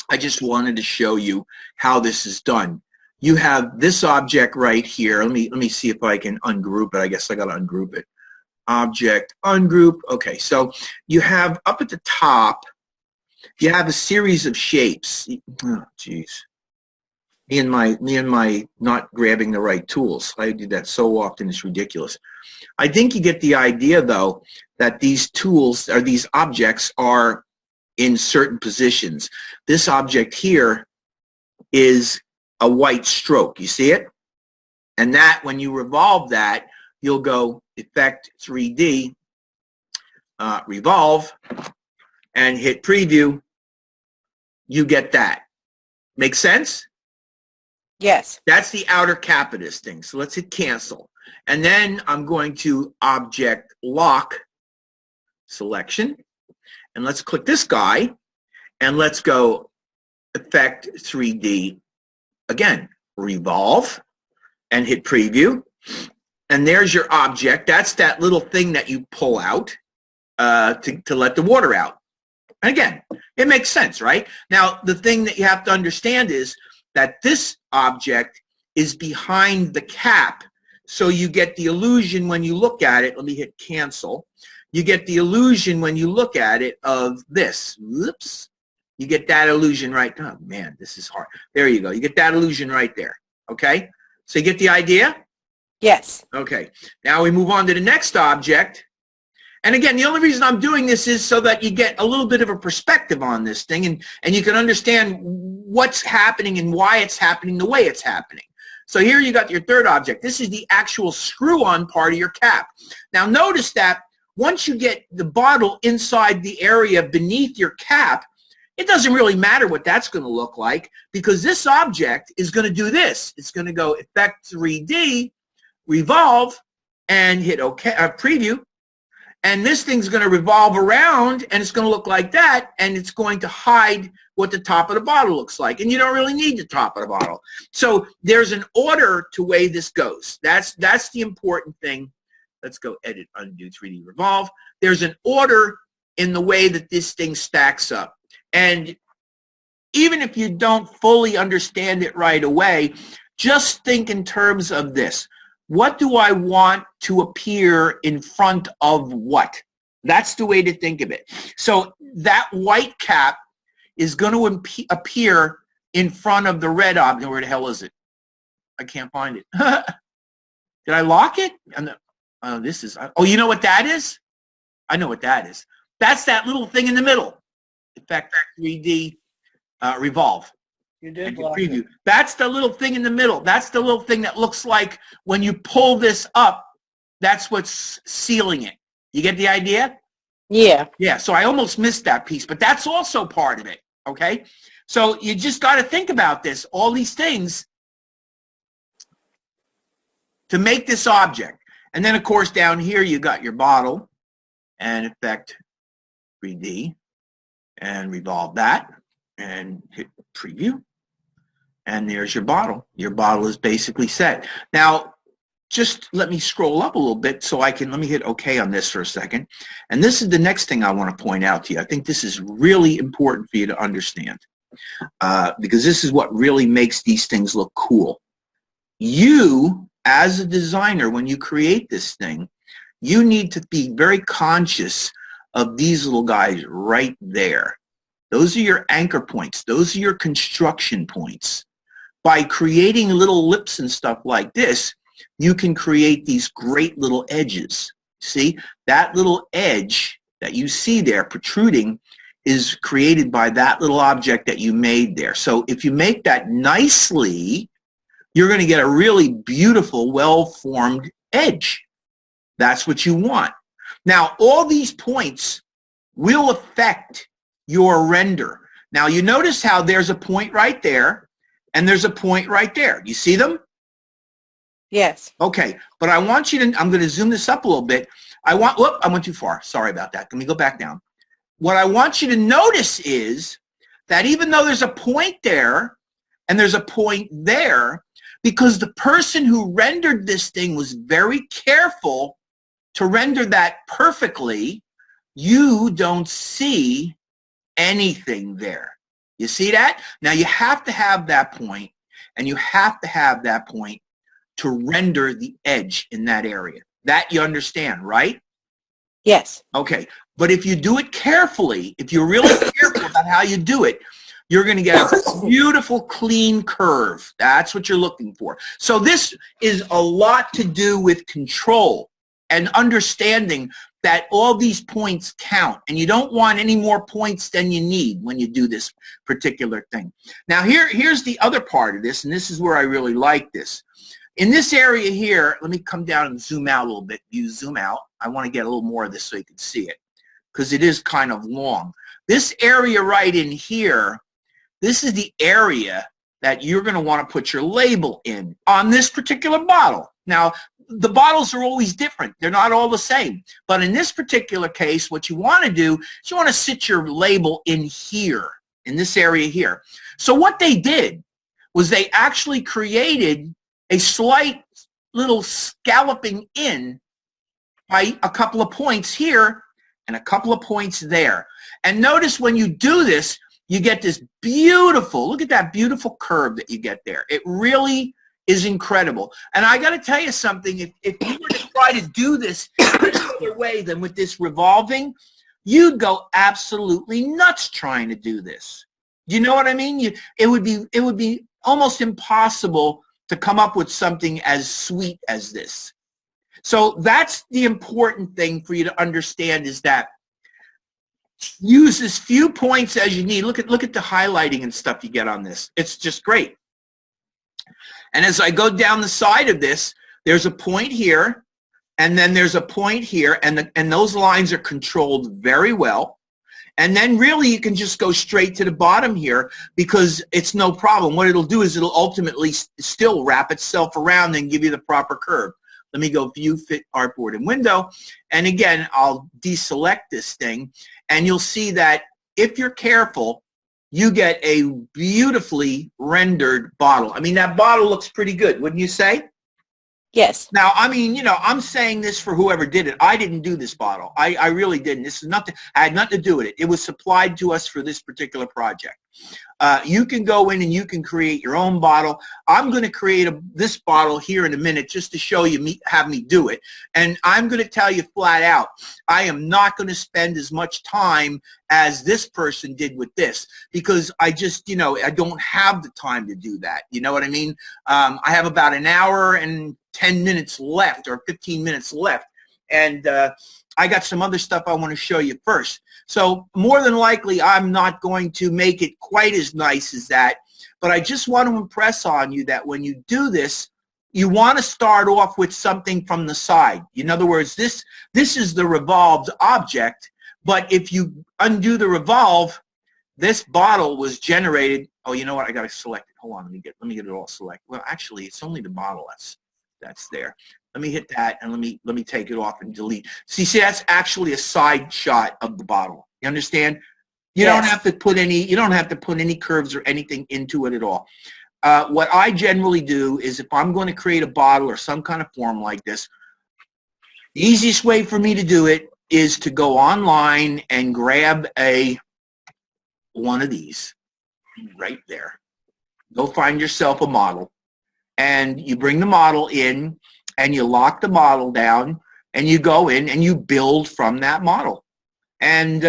I just wanted to show you how this is done. You have this object right here. Let me see if I can ungroup it. I guess I got to ungroup it. Object, ungroup. Okay, so you have up at the top, you have a series of shapes. Oh, jeez. Me and my not grabbing the right tools. I do that so often, it's ridiculous. I think you get the idea, though, that these tools, or these objects, are in certain positions. This object here is a white stroke. You see it? And that, when you revolve that, you'll go Effect 3D, Revolve, and hit Preview. You get that. Make sense? Yes. That's the outer cap of this thing. So let's hit Cancel. And then I'm going to Object Lock Selection. And let's click this guy. And let's go Effect 3D again. revolve, and hit preview. And there's your object. That's that little thing that you pull out to let the water out. And again, it makes sense, right? Now, the thing that you have to understand is that this object is behind the cap, so you get the illusion when you look at it. Let me hit cancel. You get the illusion when you look at it of this. Whoops. You get that illusion right. Oh, man, this is hard. There you go. You get that illusion right there. Okay? So you get the idea? Yes. Okay. Now we move on to the next object. And again, the only reason I'm doing this is so that you get a little bit of a perspective on this thing, and you can understand what's happening and why it's happening the way it's happening. So here you got your third object. This is the actual screw-on part of your cap. Now notice that once you get the bottle inside the area beneath your cap, it doesn't really matter what that's going to look like, because this object is going to do this. It's going to go Effect 3D, Revolve, and hit OK, Preview. And this thing's going to revolve around, and it's going to look like that, and it's going to hide what the top of the bottle looks like. And you don't really need the top of the bottle. So there's an order to way this goes. That's the important thing. Let's go Edit, Undo, 3D Revolve. There's an order in the way that this thing stacks up. And even if you don't fully understand it right away, just think in terms of this. What do I want to appear in front of what? That's the way to think of it. So that white cap is going to appear in front of the red object. Where the hell is it? I can't find it. Did I lock it? Oh, this is. Oh, you know what that is? I know what that is. That's that little thing in the middle. Effect 3D Revolve. You did Preview. It. That's the little thing in the middle. That's the little thing that looks like when you pull this up, that's what's sealing it. You get the idea? Yeah. Yeah, so I almost missed that piece, but that's also part of it, okay? So you just got to think about this, all these things to make this object. And then, of course, down here you got your bottle and Effect 3D and revolve that and hit Preview. And there's your bottle. Your bottle is basically set. Now, just let me scroll up a little bit so I can, let me hit OK on this for a second. And this is the next thing I want to point out to you. I think this is really important for you to understand because this is what really makes these things look cool. You, as a designer, when you create this thing, you need to be very conscious of these little guys right there. Those are your anchor points. Those are your construction points. By creating little lips and stuff like this, you can create these great little edges. See, that little edge that you see there protruding is created by that little object that you made there. So if you make that nicely, you're going to get a really beautiful, well-formed edge. That's what you want. Now, all these points will affect your render. Now, you notice how there's a point right there, and there's a point right there. You see them? Yes. Okay, but I want you to, I'm going to zoom this up a little bit. I went too far. Sorry about that. Let me go back down. What I want you to notice is that even though there's a point there, and there's a point there, because the person who rendered this thing was very careful to render that perfectly, you don't see anything there. You see that? Now you have to have that point, and you have to have that point to render the edge in that area. That you understand, right? Yes. Okay, but if you do it carefully, if you're really careful about how you do it, you're going to get a beautiful, clean curve. That's what you're looking for. So this is a lot to do with control and understanding that all these points count, and you don't want any more points than you need when you do this particular thing. Now here's the other part of this, and this is where I really like this. In this area here, let me come down and zoom out a little bit. You zoom out. I want to get a little more of this so you can see it, because it is kind of long. This area right in here, this is the area that you're going to want to put your label in on this particular bottle. Now, the bottles are always different. They're not all the same. But in this particular case, what you want to do is you want to sit your label in here, in this area here. So what they did was they actually created a slight little scalloping in by a couple of points here and a couple of points there. And notice when you do this, you get this beautiful, look at that beautiful curve that you get there. It really is incredible. And I got to tell you something, if you were to try to do this any other way than with this revolving, you'd go absolutely nuts trying to do this. Do you know what I mean? It would be almost impossible to come up with something as sweet as this. So that's the important thing for you to understand, is that use as few points as you need. Look at the highlighting and stuff you get on this. It's just great. And as I go down the side of this, there's a point here, and then there's a point here, and those lines are controlled very well. And then really you can just go straight to the bottom here, because it's no problem. What it'll do is it'll ultimately still wrap itself around and give you the proper curve. Let me go View, Fit, Artboard, and Window. And again, I'll deselect this thing, and you'll see that if you're careful, you get a beautifully rendered bottle. I mean, that bottle looks pretty good, wouldn't you say? Yes. Now, I mean, you know, I'm saying this for whoever did it. I didn't do this bottle. I really didn't. This is nothing. I had nothing to do with it. It was supplied to us for this particular project. You can go in and you can create your own bottle. I'm going to create this bottle here in a minute just to show you, have me do it. And I'm going to tell you flat out, I am not going to spend as much time as this person did with this, because I just, you know, I don't have the time to do that. You know what I mean? I have about an hour and 10 minutes left, or 15 minutes left. And I got some other stuff I want to show you first. So more than likely, I'm not going to make it quite as nice as that. But I just want to impress on you that when you do this, you want to start off with something from the side. In other words, this is the revolved object. But if you undo the revolve, this bottle was generated. Oh, you know what? I got to select it. Hold on. Let me get it all selected. Well, actually, it's only the bottle that's there. Let me hit that, and let me take it off and delete. See, that's actually a side shot of the bottle. You understand? You Yes. don't have to put any. You don't have to put any curves or anything into it at all. What I generally do is, if I'm going to create a bottle or some kind of form like this, the easiest way for me to do it is to go online and grab one of these right there. Go find yourself a model, and you bring the model in, and you lock the model down, and you go in and you build from that model, and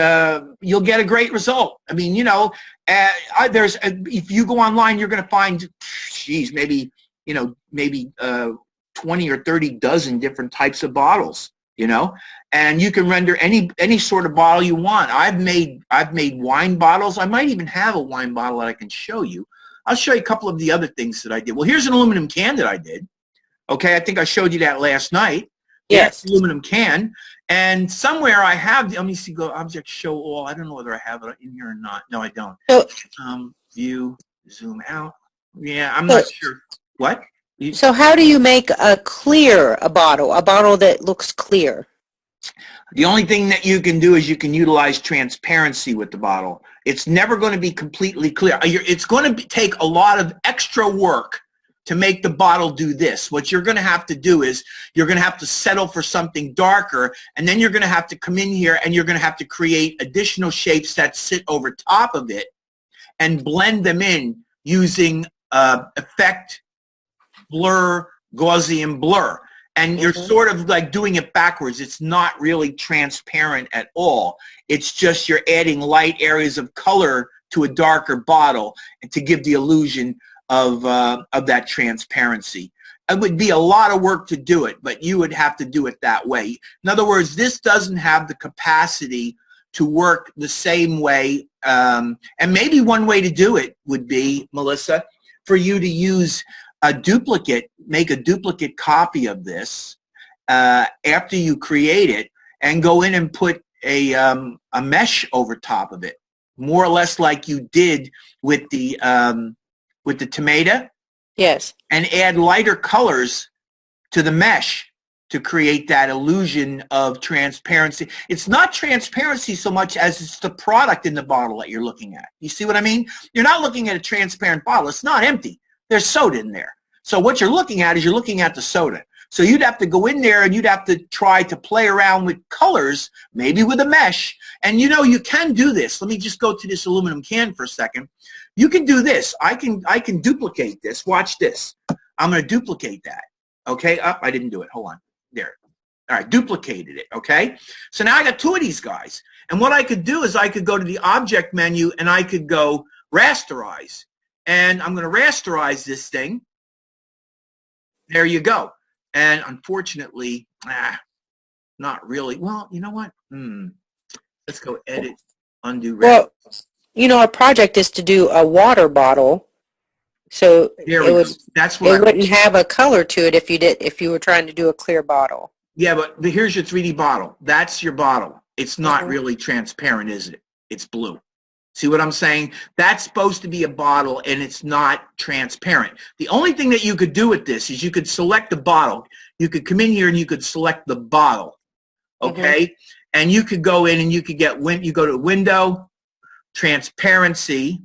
you'll get a great result. I mean, you know, if you go online, you're going to find, geez, maybe 20 or 30 dozen different types of bottles, you know, and you can render any sort of bottle you want. I've made wine bottles. I might even have a wine bottle that I can show you. I'll show you a couple of the other things that I did. Well, here's an aluminum can that I did. Okay, I think I showed you that last night. Yes. Here's an aluminum can. And somewhere I have, let me see, go object show all. I don't know whether I have it in here or not. No, I don't. So, View, zoom out. Yeah, I'm not sure. What? So how do you make a bottle that looks clear? The only thing that you can do is you can utilize transparency with the bottle. It's never going to be completely clear. It's going to take a lot of extra work to make the bottle do this. What you're going to have to do is you're going to have to settle for something darker, and then you're going to have to come in here and you're going to have to create additional shapes that sit over top of it and blend them in using effect, blur, Gaussian blur. And you're sort of like doing it backwards. It's not really transparent at all. It's just you're adding light areas of color to a darker bottle and to give the illusion of that transparency. It would be a lot of work to do it, but you would have to do it that way. In other words, this doesn't have the capacity to work the same way. And maybe one way to do it would be, Melissa, for you to use a duplicate, make a duplicate copy of this after you create it, and go in and put a mesh over top of it, more or less like you did with the tomato. Yes. And add lighter colors to the mesh to create that illusion of transparency. It's not transparency so much as it's the product in the bottle that you're looking at. You see what I mean? You're not looking at a transparent bottle. It's not empty. There's soda in there. So what you're looking at is you're looking at the soda. So you'd have to go in there and you'd have to try to play around with colors, maybe with a mesh. And you know, you can do this. Let me just go to this aluminum can for a second. You can do this. I can duplicate this. Watch this. I'm going to duplicate that. Okay. I didn't do it. Hold on. There. All right. Duplicated it. Okay. So now I got two of these guys. And what I could do is I could go to the object menu and I could go rasterize. And I'm going to rasterize this thing. There you go. And unfortunately, not really. Well, you know what? Let's go edit, undo. Well, you know, our project is to do a water bottle, so That's what it wouldn't have a color to it if you were trying to do a clear bottle. Yeah, but here's your 3D bottle. That's your bottle. It's not really transparent, is it? It's blue. See what I'm saying? That's supposed to be a bottle, and it's not transparent. The only thing that you could do with this is you could select the bottle. You could come in here and you could select the bottle, okay? And you could go in and you could get, you go to Window, Transparency,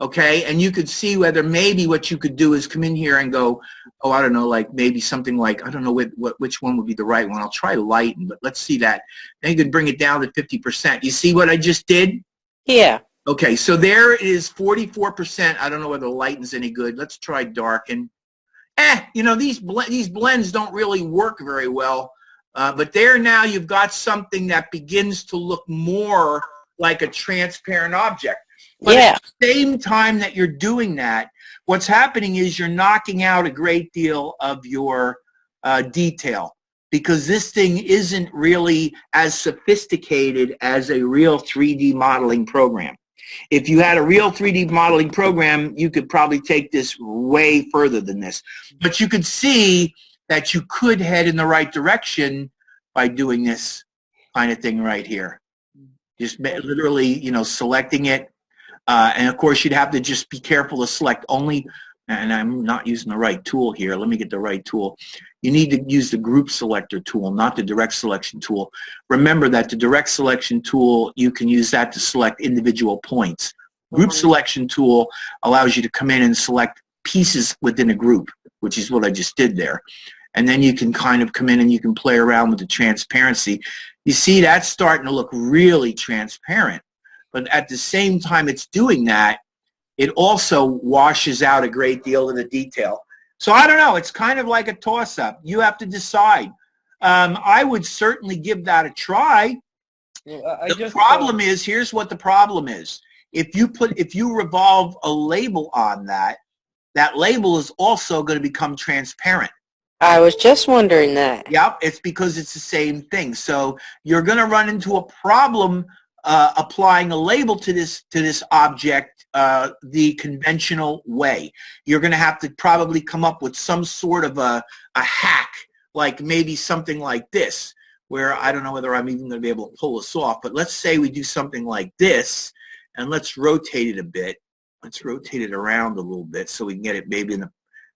okay? And you could see whether maybe what you could do is come in here and go, oh, I don't know, like maybe something like, I don't know which one would be the right one. I'll try lighten, but let's see that. Then you could bring it down to 50%. You see what I just did? Yeah. Okay, so there is 44%. I don't know whether lighten's any good. Let's try darken. You know, these blends don't really work very well. But there now you've got something that begins to look more like a transparent object. But at the same time that you're doing that, what's happening is you're knocking out a great deal of your detail, because this thing isn't really as sophisticated as a real 3D modeling program. If you had a real 3D modeling program, you could probably take this way further than this. But you could see that you could head in the right direction by doing this kind of thing right here. Just literally, you know, selecting it. And of course, you'd have to just be careful to select only, and I'm not using the right tool here. Let me get the right tool. You need to use the group selector tool, not the direct selection tool. Remember that the direct selection tool, you can use that to select individual points. Group selection tool allows you to come in and select pieces within a group, which is what I just did there. And then you can kind of come in and you can play around with the transparency. You see, that's starting to look really transparent. But at the same time it's doing that, it also washes out a great deal of the detail. So I don't know. It's kind of like a toss-up. You have to decide. I would certainly give that a try. The problem is, here's what the problem is. If you revolve a label on that, that label is also going to become transparent. I was just wondering that. Yep, it's because it's the same thing. So you're going to run into a problem applying a label to this object the conventional way. You're going to have to probably come up with some sort of a hack, like maybe something like this, where I don't know whether I'm even going to be able to pull this off, but let's say we do something like this, and let's rotate it a bit. Let's rotate it around a little bit so we can get it maybe in the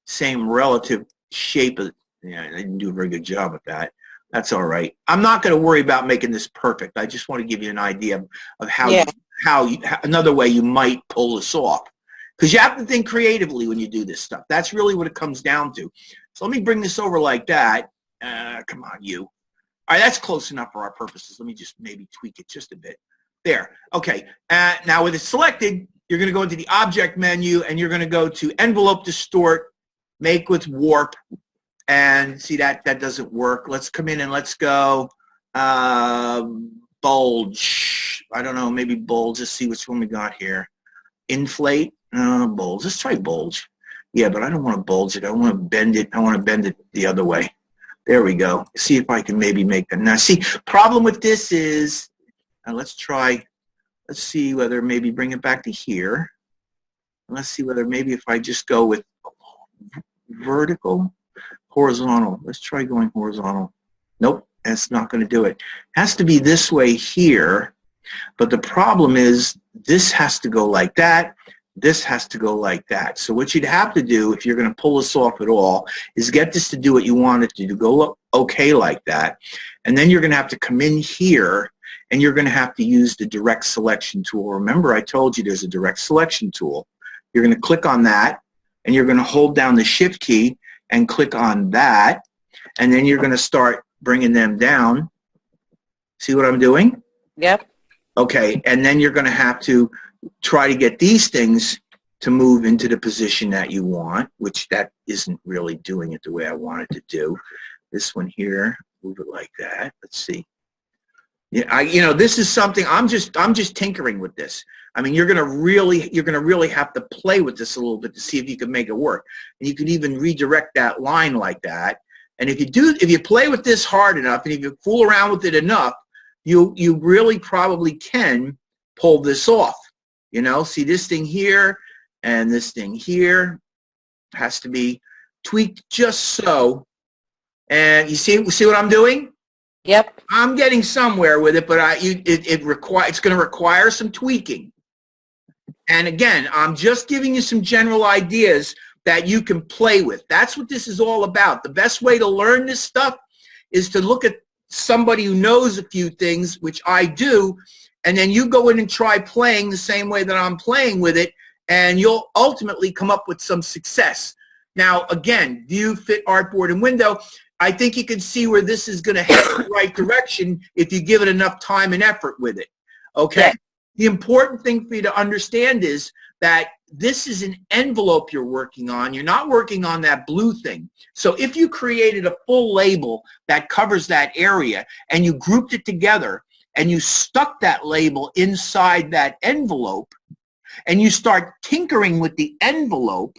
same relative shape. Yeah, I didn't do a very good job at that. That's all right. I'm not going to worry about making this perfect. I just want to give you an idea of how another way you might pull this off. Because you have to think creatively when you do this stuff. That's really what it comes down to. So let me bring this over like that. Come on, you. All right, that's close enough for our purposes. Let me just maybe tweak it just a bit. There. Okay. Now with it selected, you're going to go into the object menu and you're going to go to envelope distort, make with warp, and see that doesn't work. Let's come in and let's go bulge. I don't know, maybe bulge. Let's see which one we got here. Inflate, bulge. Let's try bulge. Yeah, but I don't want to bulge it. I want to bend it. I want to bend it the other way. There we go. See if I can maybe make that. Now, see, problem with this is, let's see whether maybe bring it back to here. Let's see whether maybe if I just go with vertical, horizontal. Let's try going horizontal. Nope, that's not going to do it. It has to be this way here, but the problem is this has to go like that. This has to go like that. So what you'd have to do if you're going to pull this off at all is get this to do what you want it to do, go okay like that, and then you're going to have to come in here and you're going to have to use the direct selection tool. Remember, I told you there's a direct selection tool. You're going to click on that. and you're going to hold down the Shift key and click on that, and then you're going to start bringing them down. See what I'm doing? Yep. Okay, and then you're going to have to try to get these things to move into the position that you want, which that isn't really doing it the way I want it to do. This one here, move it like that. Let's see. Yeah, this is something I'm just tinkering with this. I mean, you're gonna really have to play with this a little bit to see if you can make it work. And you can even redirect that line like that. And if you play with this hard enough, and if you fool around with it enough, you really probably can pull this off. See this thing here and this thing here has to be tweaked just so. And you see what I'm doing? Yep. I'm getting somewhere with it, but it's going to require some tweaking. And again, I'm just giving you some general ideas that you can play with. That's what this is all about. The best way to learn this stuff is to look at somebody who knows a few things, which I do, and then you go in and try playing the same way that I'm playing with it, and you'll ultimately come up with some success. Now, again, view, fit, artboard, and window. I think you can see where this is going to head in the right direction if you give it enough time and effort with it. Okay? Yeah. The important thing for you to understand is that this is an envelope you're working on. You're not working on that blue thing. So if you created a full label that covers that area and you grouped it together and you stuck that label inside that envelope and you start tinkering with the envelope,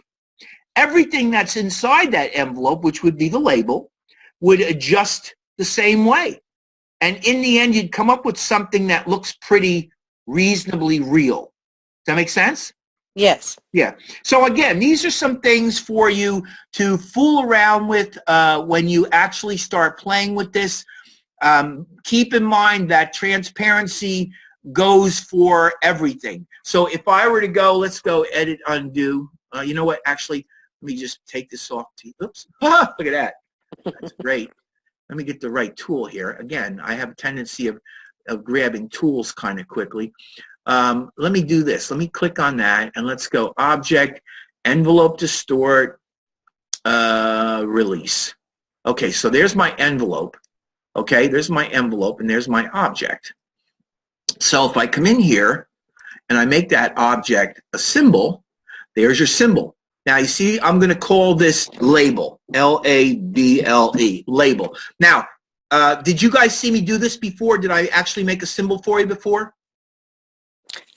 everything that's inside that envelope, which would be the label, would adjust the same way. And in the end, you'd come up with something that looks pretty reasonably real. Does that make sense? Yes. Yeah. So again, these are some things for you to fool around with when you actually start playing with this. Keep in mind that transparency goes for everything. So if I were to go, let's go edit, undo. You know what? Actually, let me just take this off. Oops. Ah, look at that. That's great. Let me get the right tool here. Again, I have a tendency of grabbing tools kind of quickly. Let me do this. Let me click on that, and let's go Object, Envelope Distort, Release. Okay, so there's my envelope. Okay, there's my envelope, and there's my object. So if I come in here, and I make that object a symbol, there's your symbol. Now, you see, I'm going to call this label, L-A-B-L-E, label. Now, did you guys see me do this before? Did I actually make a symbol for you before?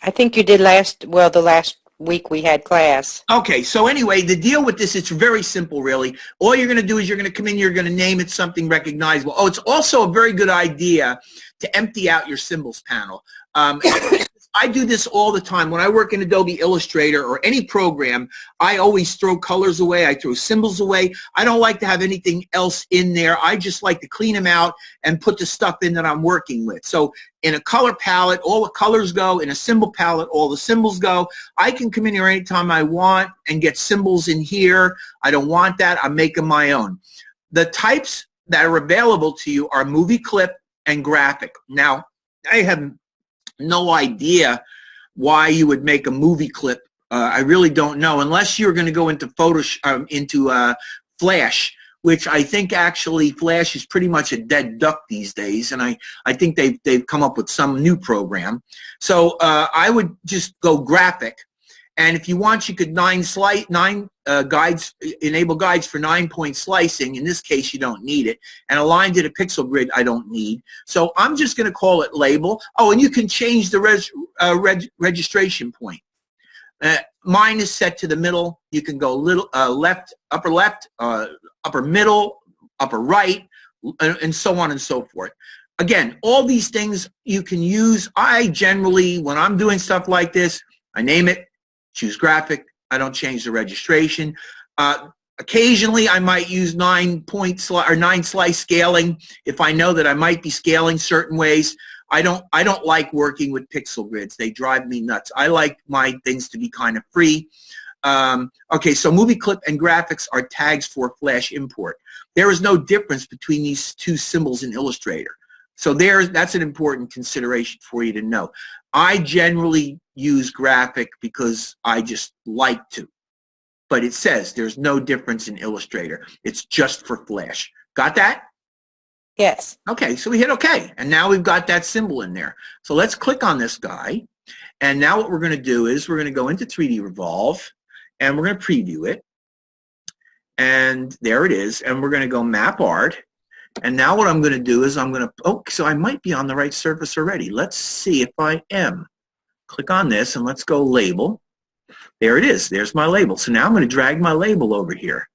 I think you did the last week we had class. Okay, so anyway, the deal with this, it's very simple, really. All you're going to do is you're going to come in, you're going to name it something recognizable. Oh, it's also a very good idea to empty out your symbols panel. I do this all the time. When I work in Adobe Illustrator or any program, I always throw colors away. I throw symbols away. I don't like to have anything else in there. I just like to clean them out and put the stuff in that I'm working with. So in a color palette, all the colors go. In a symbol palette, all the symbols go. I can come in here anytime I want and get symbols in here. I don't want that. I'm making my own. The types that are available to you are movie clip and graphic. Now, I have no idea why you would make a movie clip. I really don't know, unless you're going to go into Flash, which I think actually Flash is pretty much a dead duck these days, and I think they've come up with some new program. So I would just go graphic, and if you want, you could enable guides for 9-point slicing. In this case, you don't need it. And align to the pixel grid, I don't need. So I'm just going to call it label. Oh, and you can change the registration point. Mine is set to the middle. You can go left, upper middle, upper right, and so on and so forth. Again, all these things you can use. I generally, when I'm doing stuff like this, I name it, choose graphic. I don't change the registration. Occasionally, I might use 9-point or 9-slice scaling if I know that I might be scaling certain ways. I don't like working with pixel grids. They drive me nuts. I like my things to be kind of free. Okay, so movie clip and graphics are tags for Flash import. There is no difference between these two symbols in Illustrator. So that's an important consideration for you to know. I generally use graphic because I just like to. but it says there's no difference in Illustrator. It's just for Flash. Got that? Yes. Okay, so we hit OK, and now we've got that symbol in there. So let's click on this guy, and now what we're going to do is we're going to go into 3D Revolve, and we're going to preview it, and there it is, and we're going to go Map Art, and now what I'm going to do is I'm going to, oh, so I might be on the right surface already. Let's see if I am. Click on this, and let's go Label. There it is. There's my label. So now I'm going to drag my label over here.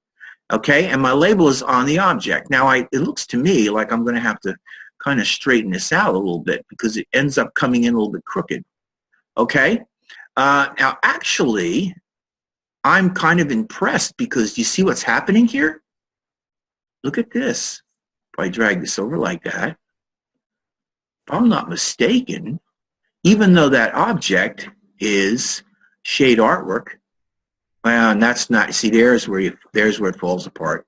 Okay, and my label is on the object. Now, it looks to me like I'm going to have to kind of straighten this out a little bit because it ends up coming in a little bit crooked. Okay, now actually, I'm kind of impressed because you see what's happening here? Look at this. If I drag this over like that, if I'm not mistaken, even though that object is shade artwork, well, and that's not, see, there's where it falls apart.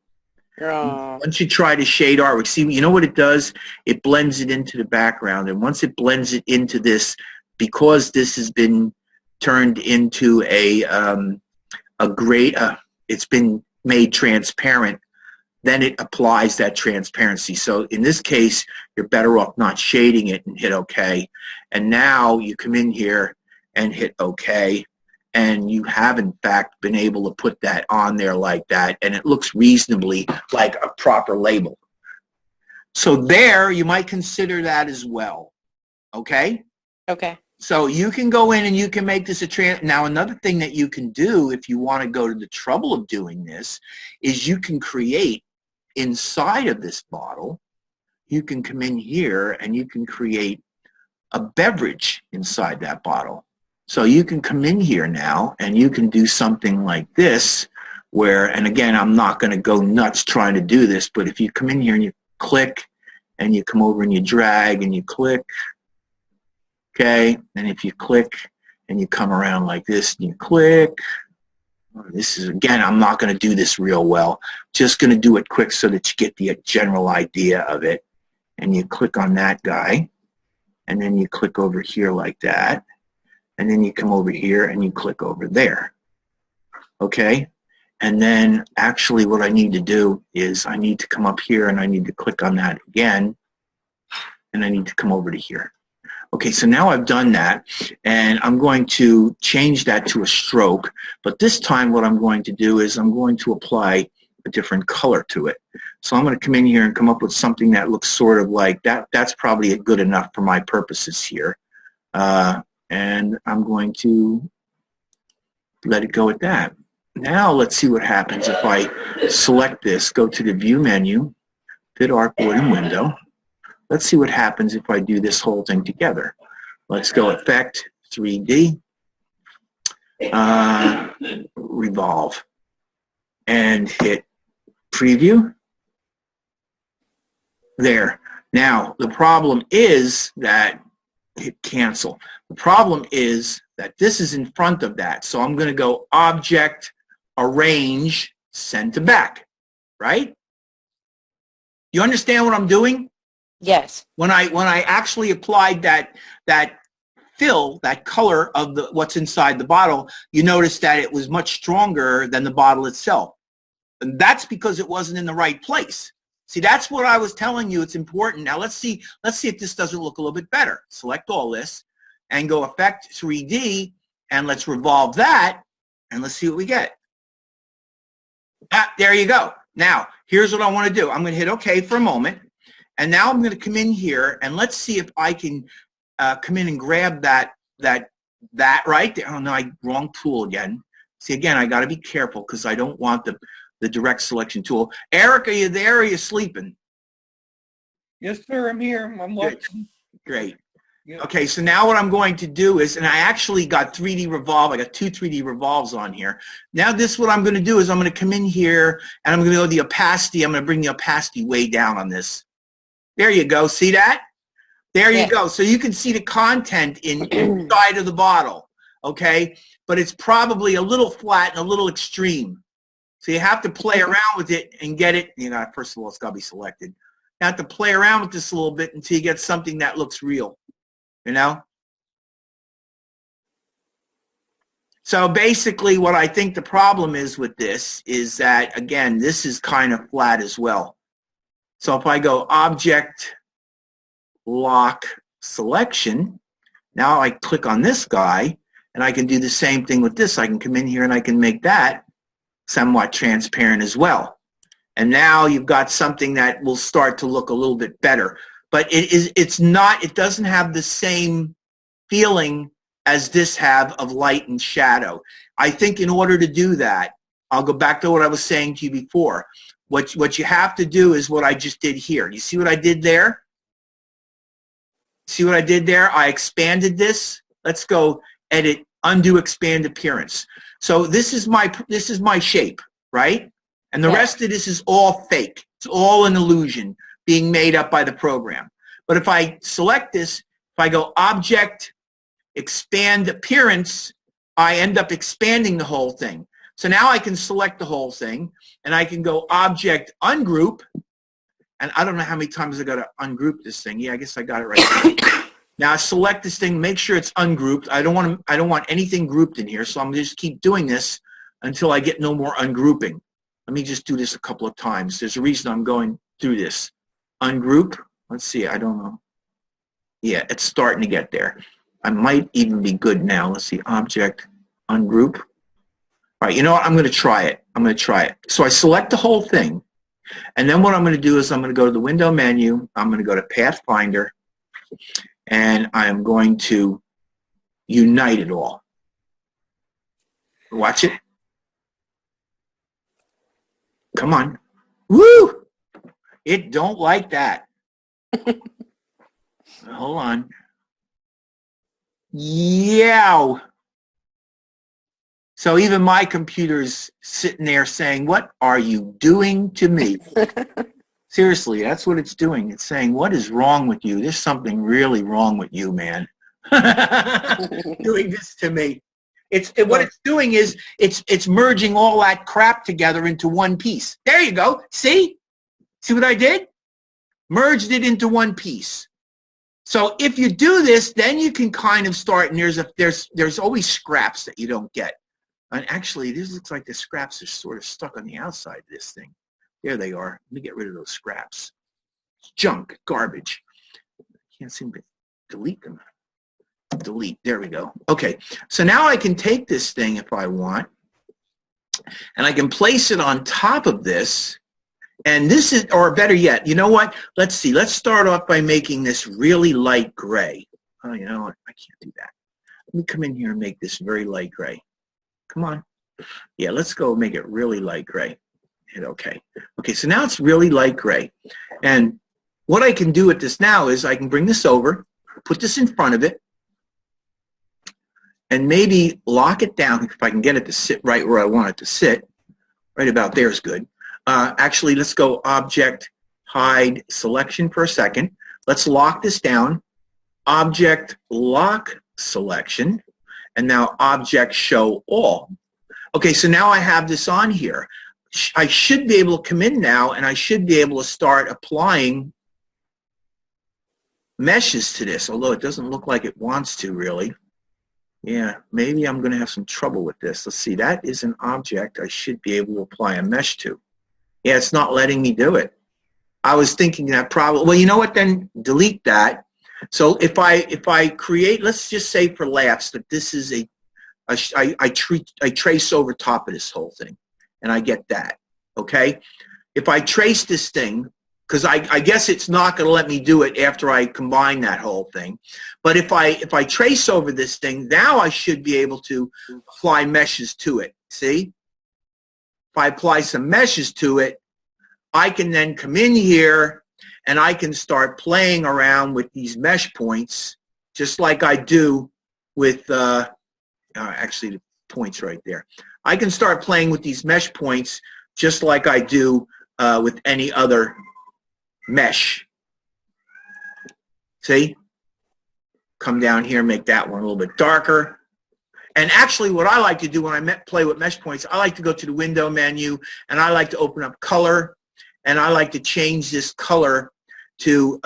Once you try to shade artwork, see, you know what it does? It blends it into the background, and once it blends it into this, because this has been turned into a gray, it's been made transparent, then it applies that transparency. So in this case, you're better off not shading it and hit OK. And now you come in here and hit OK. And you have, in fact, been able to put that on there like that, and it looks reasonably like a proper label. So there, you might consider that as well, okay? Okay. So you can go in and you can make this a Now, another thing that you can do if you want to go to the trouble of doing this is you can create inside of this bottle, you can come in here and you can create a beverage inside that bottle. So you can come in here now and you can do something like this where, and again, I'm not going to go nuts trying to do this, but if you come in here and you click and you come over and you drag and you click, okay, and if you click and you come around like this and you click, this is, again, I'm not going to do this real well, just going to do it quick so that you get the general idea of it. And you click on that guy and then you click over here like that. And then you come over here and you click over there, okay? And then actually what I need to do is I need to come up here and I need to click on that again, and I need to come over to here. Okay, so now I've done that, and I'm going to change that to a stroke, but this time what I'm going to do is I'm going to apply a different color to it. So I'm going to come in here and come up with something that looks sort of like that. That's probably good enough for my purposes here. And I'm going to let it go at that. Now let's see what happens if I select this, go to the View menu, Fit Artboard and Window. Let's see what happens if I do this whole thing together. Let's go Effect, 3D, Revolve, and hit Preview. There. Now, the problem is that hit Cancel. The problem is that this is in front of that. So I'm going to go Object, Arrange, Send to Back, right? You understand what I'm doing? Yes. When I actually applied that fill, that color of what's inside the bottle, you notice that it was much stronger than the bottle itself. And that's because it wasn't in the right place. See, that's what I was telling you. It's important. Now let's see if this doesn't look a little bit better. Select all this and go Effect 3D, and let's revolve that, and let's see what we get. There you go. Now, here's what I want to do. I'm going to hit OK for a moment, and now I'm going to come in here, and let's see if I can come in and grab that right there. Oh, no, wrong tool again. See, again, I got to be careful because I don't want the direct selection tool. Eric, are you there or are you sleeping? Yes, sir, I'm here. I'm watching. Great. Yep. Okay, so now what I'm going to do is, and I actually got 3D Revolve. I got 2 3D Revolves on here. Now what I'm going to do is I'm going to come in here and I'm going to go to the opacity. I'm going to bring the opacity way down on this. There you go. See that? There you go. So you can see the content inside of the bottle, okay? But it's probably a little flat and a little extreme. So you have to play around with it and get it. You know, first of all, it's got to be selected. You have to play around with this a little bit until you get something that looks real. You know? So basically what I think the problem is with this is that, again, this is kind of flat as well. So if I go Object, Lock, Selection, now I click on this guy, and I can do the same thing with this. I can come in here and I can make that somewhat transparent as well. And now you've got something that will start to look a little bit better. But it doesn't have the same feeling as this have of light and shadow. I think in order to do that, I'll go back to what I was saying to you before. What you have to do is what I just did here. You see what I did there? See what I did there? I expanded this. Let's go edit, undo, expand appearance. So this is my shape, right? And the rest of this is all fake. It's all an illusion being made up by the program. But if I select this, if I go Object, Expand Appearance, I end up expanding the whole thing. So now I can select the whole thing, and I can go Object, Ungroup, and I don't know how many times I got to ungroup this thing. Yeah, I guess I got it right now. Now I select this thing, make sure it's ungrouped. I don't want anything grouped in here, so I'm going to just keep doing this until I get no more ungrouping. Let me just do this a couple of times. There's a reason I'm going through this. Ungroup. Let's see. I don't know. Yeah, it's starting to get there. I might even be good now. Let's see. Object, Ungroup. All right, you know what? I'm going to try it. I'm going to try it. So I select the whole thing. And then what I'm going to do is I'm going to go to the window menu. I'm going to go to Pathfinder. And I'm going to unite it all. Watch it. Come on. Woo! It don't like that. Hold on. Yow! So even my computer's sitting there saying, what are you doing to me? Seriously, that's what it's doing. It's saying, what is wrong with you? There's something really wrong with you, man. Doing this to me. What it's doing is it's merging all that crap together into one piece. There you go. See? See what I did? Merged it into one piece. So if you do this, then you can kind of start, and there's always scraps that you don't get. And actually, this looks like the scraps are sort of stuck on the outside of this thing. There they are. Let me get rid of those scraps. It's junk, garbage. Can't seem to delete them. Delete. There we go. Okay. So now I can take this thing if I want, and I can place it on top of this. And this is, or better yet, you know what? Let's see. Let's start off by making this really light gray. Oh, you know what? I can't do that. Let me come in here and make this very light gray. Come on. Yeah, let's go make it really light gray. Hit OK. Okay, so now it's really light gray. And what I can do with this now is I can bring this over, put this in front of it, and maybe lock it down if I can get it to sit right where I want it to sit. Right about there is good. Actually, let's go Object, Hide, Selection for a second. Let's lock this down. Object, Lock, Selection. And now Object, Show All. Okay, so now I have this on here. I should be able to come in now, and I should be able to start applying meshes to this, although it doesn't look like it wants to really. Yeah, maybe I'm going to have some trouble with this. Let's see, that is an object I should be able to apply a mesh to. Yeah, it's not letting me do it. I was thinking that probably, well, you know what, then delete that. So if I create, let's just say for laughs that this is I trace over top of this whole thing, and I get that, okay? If I trace this thing, because I guess it's not going to let me do it after I combine that whole thing. But if I trace over this thing, now I should be able to apply meshes to it. See? If I apply some meshes to it, I can then come in here and I can start playing around with these mesh points, just like I do with, actually the points right there. I can start playing with these mesh points just like I do with any other mesh. See? Come down here, make that one a little bit darker. And actually what I like to do when I play with mesh points, I like to go to the window menu and I like to open up color, and I like to change this color to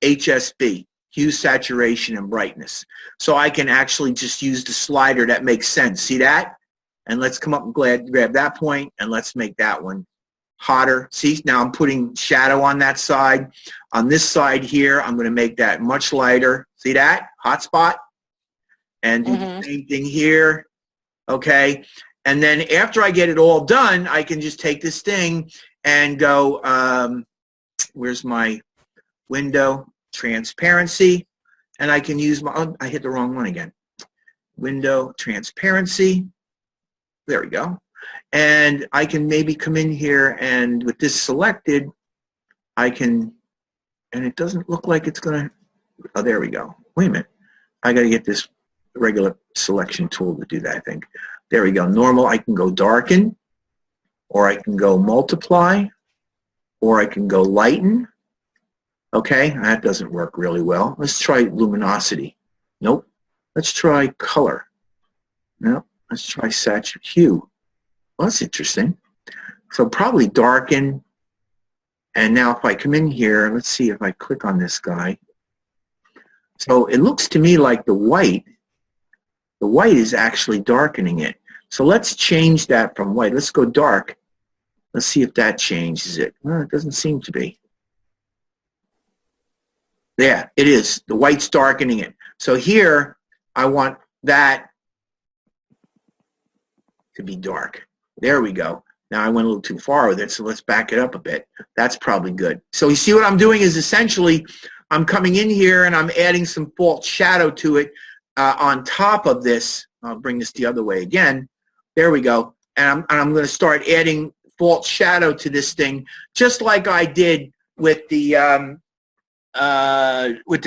HSB. hue, saturation, and brightness. So I can actually just use the slider that makes sense. See that? And let's come up and grab that point, and let's make that one hotter. See, now I'm putting shadow on that side. On this side here, I'm going to make that much lighter. See that? Hot spot. And do the same thing here. Okay. And then after I get it all done, I can just take this thing and go, where's my window? Transparency. And I can use my, oh, I hit the wrong one again. Window, transparency. There we go. And I can maybe come in here, and with this selected, I can, and it doesn't look like it's going to, oh, there we go. Wait a minute. I got to get this regular selection tool to do that, I think. There we go. Normal, I can go darken, or I can go multiply, or I can go lighten. Okay, that doesn't work really well. Let's try luminosity. Nope. Let's try color. Nope. Let's try hue. Well, that's interesting. So probably darken. And now if I come in here, let's see if I click on this guy. So it looks to me like the white is actually darkening it. So let's change that from white. Let's go dark. Let's see if that changes it. Well, it doesn't seem to be. Yeah, it is. The white's darkening it. So here, I want that to be dark. There we go. Now I went a little too far with it, so let's back it up a bit. That's probably good. So you see what I'm doing is essentially I'm coming in here and I'm adding some false shadow to it on top of this. I'll bring this the other way again. There we go. And I'm going to start adding false shadow to this thing, just like I did with the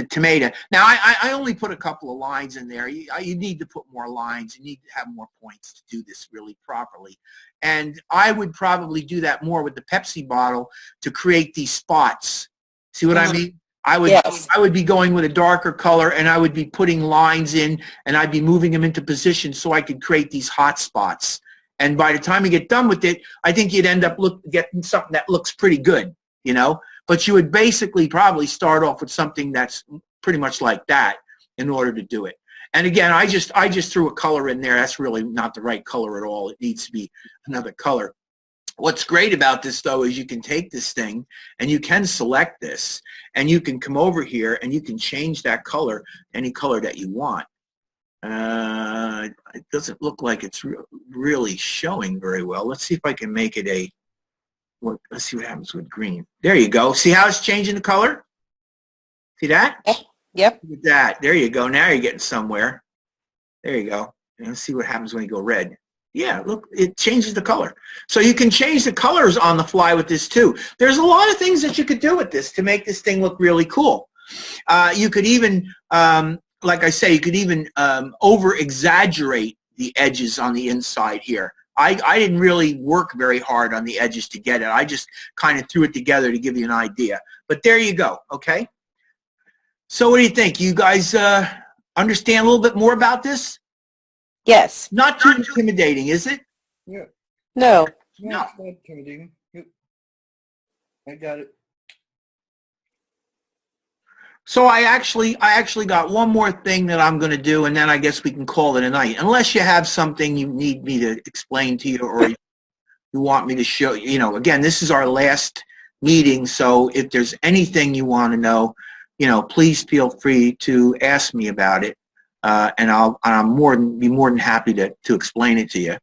tomato. Now, I only put a couple of lines in there. You need to put more lines. You need to have more points to do this really properly. And I would probably do that more with the Pepsi bottle to create these spots. See what I mean? I would be going with a darker color, and I would be putting lines in, and I'd be moving them into position so I could create these hot spots. And by the time you get done with it, I think you'd end up getting something that looks pretty good, you know? But you would basically probably start off with something that's pretty much like that in order to do it. And again, I just threw a color in there. That's really not the right color at all. It needs to be another color. What's great about this, though, is you can take this thing and you can select this, and you can come over here and you can change that color, any color that you want. It doesn't look like it's really showing very well. Let's see if I can make it a, let's see what happens with green. There you go. See how it's changing the color? See that? Yep. Look at that. There you go. Now you're getting somewhere. There you go. And let's see what happens when you go red. Yeah, look, it changes the color. So you can change the colors on the fly with this too. There's a lot of things that you could do with this to make this thing look really cool. You could even, like I say, you could even over-exaggerate the edges on the inside here. I didn't really work very hard on the edges to get it. I just kind of threw it together to give you an idea. But there you go, okay? So what do you think? You guys understand a little bit more about this? Yes. Not too intimidating, is it? Yeah. No. No, it's not intimidating. Yep. I got it. So I actually got one more thing that I'm going to do, and then I guess we can call it a night. Unless you have something you need me to explain to you, or you want me to show you. You know, again, this is our last meeting, so if there's anything you want to know, you know, please feel free to ask me about it, and I'm be more than happy to explain it to you.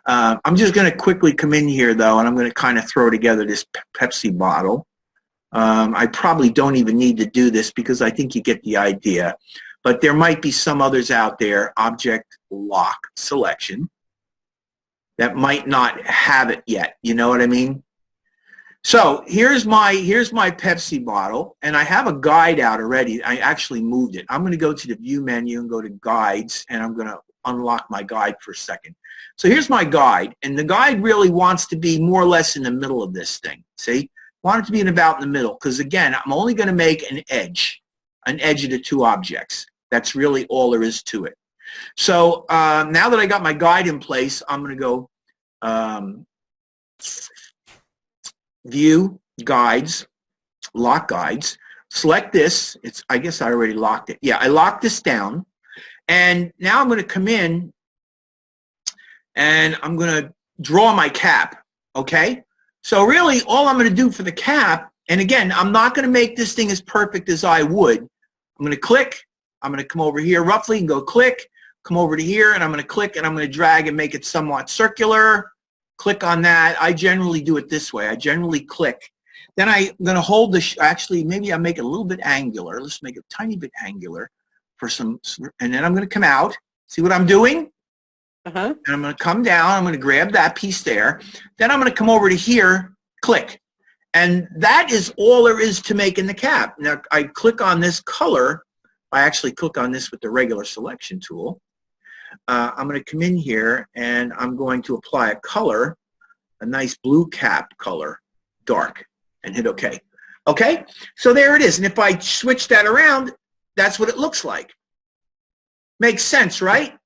I'm just going to quickly come in here, though, and I'm going to kind of throw together this Pepsi bottle. I probably don't even need to do this because I think you get the idea. But there might be some others out there, object lock selection, that might not have it yet. You know what I mean? So here's my Pepsi bottle, and I have a guide out already. I actually moved it. I'm going to go to the View menu and go to Guides, and I'm going to unlock my guide for a second. So here's my guide, and the guide really wants to be more or less in the middle of this thing. See? Want it to be about in the middle, because again, I'm only going to make an edge of the two objects. That's really all there is to it. So now that I got my guide in place, I'm going to go View, Guides, Lock Guides. select this. I guess I already locked it. Yeah, I locked this down. And now I'm going to come in and I'm going to draw my cap, okay? So really, all I'm going to do for the cap, and again, I'm not going to make this thing as perfect as I would. I'm going to click. I'm going to come over here roughly and go click, come over to here, and I'm going to click, and I'm going to drag and make it somewhat circular. Click on that. I generally do it this way. I generally click. Then I'm going to hold the, actually, maybe I'll make it a little bit angular. Let's make it a tiny bit angular for some, and then I'm going to come out. See what I'm doing? And I'm going to come down. I'm going to grab that piece there. Then I'm going to come over to here, click. And that is all there is to making the cap. Now, I click on this color. I actually click on this with the regular selection tool. I'm going to come in here, and I'm going to apply a color, a nice blue cap color, dark, and hit OK. Okay? So there it is. And if I switch that around, that's what it looks like. Makes sense, right?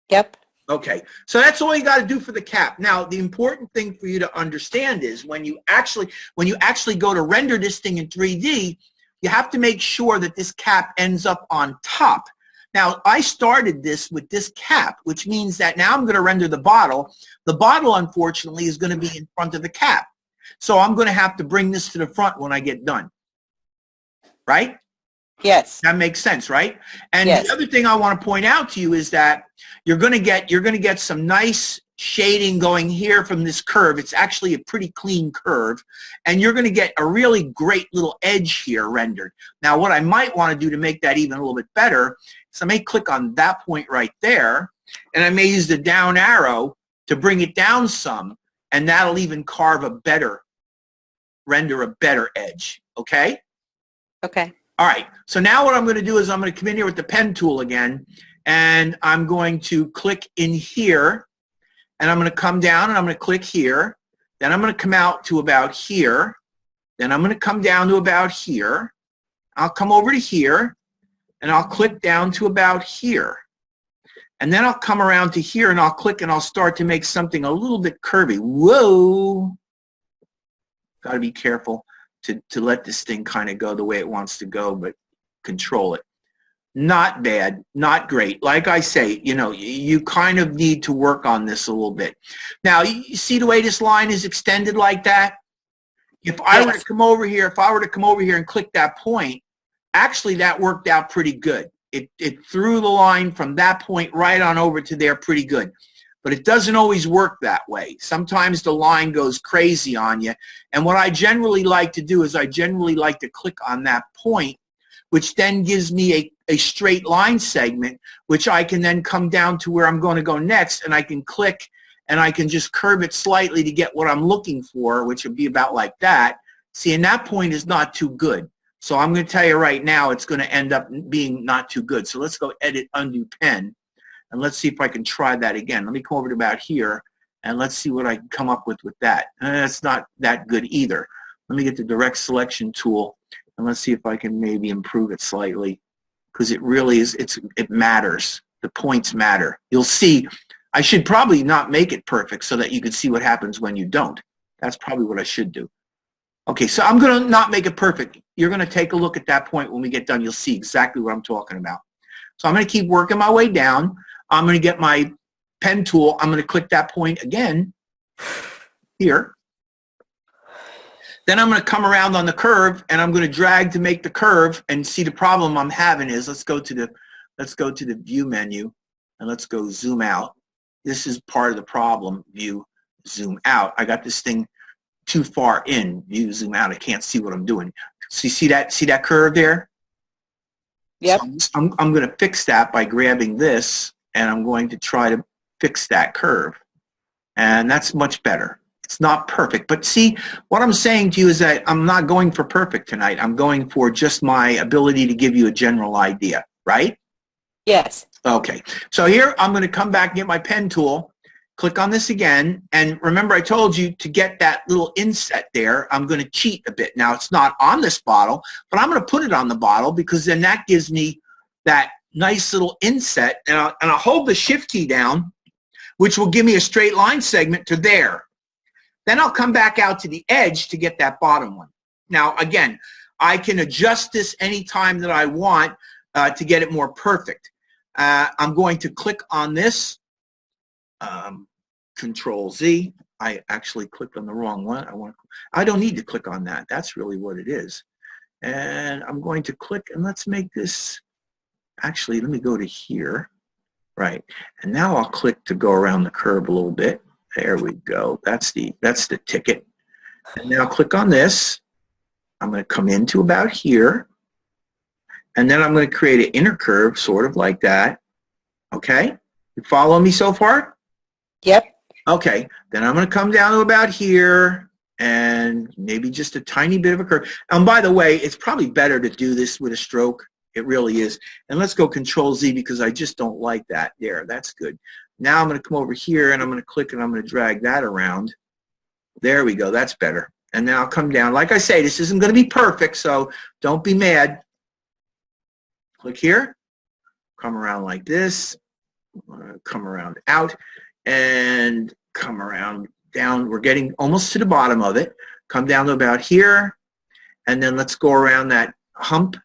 Yep. Okay, so that's all you got to do for the cap. Now, the important thing for you to understand is when you actually go to render this thing in 3D, you have to make sure that this cap ends up on top. Now, I started this with this cap, which means that now I'm going to render the bottle. The bottle, unfortunately, is going to be in front of the cap. So I'm going to have to bring this to the front when I get done. Right? Yes. That makes sense, right? And yes. The other thing I want to point out to you is that you're going to get some nice shading going here from this curve. It's actually a pretty clean curve, and you're going to get a really great little edge here rendered. Now, what I might want to do to make that even a little bit better is I may click on that point right there, and I may use the down arrow to bring it down some, and that'll even render a better edge. Okay? Okay. All right, so now what I'm going to do is I'm going to come in here with the pen tool again, and I'm going to click in here, and I'm going to come down, and I'm going to click here. Then I'm going to come out to about here. Then I'm going to come down to about here. I'll come over to here, and I'll click down to about here. And then I'll come around to here, and I'll click, and I'll start to make something a little bit curvy. Whoa! Got to be careful to let this thing kind of go the way it wants to go, but control it. Not bad, not great. Like I say, you know, you kind of need to work on this a little bit. Now, you see the way this line is extended like that? If I were to come over here, and click that point, actually that worked out pretty good. It threw the line from that point right on over to there pretty good. But it doesn't always work that way. Sometimes the line goes crazy on you. And what I generally like to do is I generally like to click on that point, which then gives me a straight line segment, which I can then come down to where I'm going to go next, and I can click, and I can just curve it slightly to get what I'm looking for, which would be about like that. See, and that point is not too good. So I'm going to tell you right now it's going to end up being not too good. So let's go Edit, Undo, Pen. And let's see if I can try that again. Let me come over to about here, and let's see what I can come up with that. That's not that good either. Let me get the direct selection tool, and let's see if I can maybe improve it slightly, because it really is, it matters. The points matter. You'll see, I should probably not make it perfect so that you can see what happens when you don't. That's probably what I should do. Okay, so I'm going to not make it perfect. You're going to take a look at that point when we get done. You'll see exactly what I'm talking about. So I'm going to keep working my way down. I'm going to get my pen tool. I'm going to click that point again here. Then I'm going to come around on the curve, and I'm going to drag to make the curve. And see, the problem I'm having is, let's go to the view menu, and let's go zoom out. This is part of the problem. View, zoom out. I got this thing too far in. View, zoom out. I can't see what I'm doing. So you see that curve there? Yep. So I'm going to fix that by grabbing this, and I'm going to try to fix that curve. And that's much better. It's not perfect. But see, what I'm saying to you is that I'm not going for perfect tonight. I'm going for just my ability to give you a general idea, right? Yes. Okay. So here I'm going to come back and get my pen tool, click on this again, and remember I told you to get that little inset there, I'm going to cheat a bit. Now, it's not on this bottle, but I'm going to put it on the bottle, because then that gives me that nice little inset, and I'll hold the Shift key down, which will give me a straight line segment to there. Then I'll come back out to the edge to get that bottom one. Now, again, I can adjust this anytime that I want to get it more perfect. I'm going to click on this, Control Z. I actually clicked on the wrong one. I don't need to click on that. That's really what it is. And I'm going to click, and let's make this, actually, let me go to here. Right, and now I'll click to go around the curve a little bit. There we go. That's the ticket. And now click on this. I'm going to come into about here, and then I'm going to create an inner curve, sort of like that. Okay, you follow me so far? Yep. Okay, then I'm going to come down to about here, and maybe just a tiny bit of a curve. And by the way, it's probably better to do this with a stroke. It really is. And let's go Control Z because I just don't like that. There, that's good. Now I'm going to come over here and I'm going to click and I'm going to drag that around. There we go. That's better. And now I'll come down. Like I say, this isn't going to be perfect, so don't be mad. Click here. Come around like this. Come around out and come around down. We're getting almost to the bottom of it. Come down to about here. And then let's go around that hump.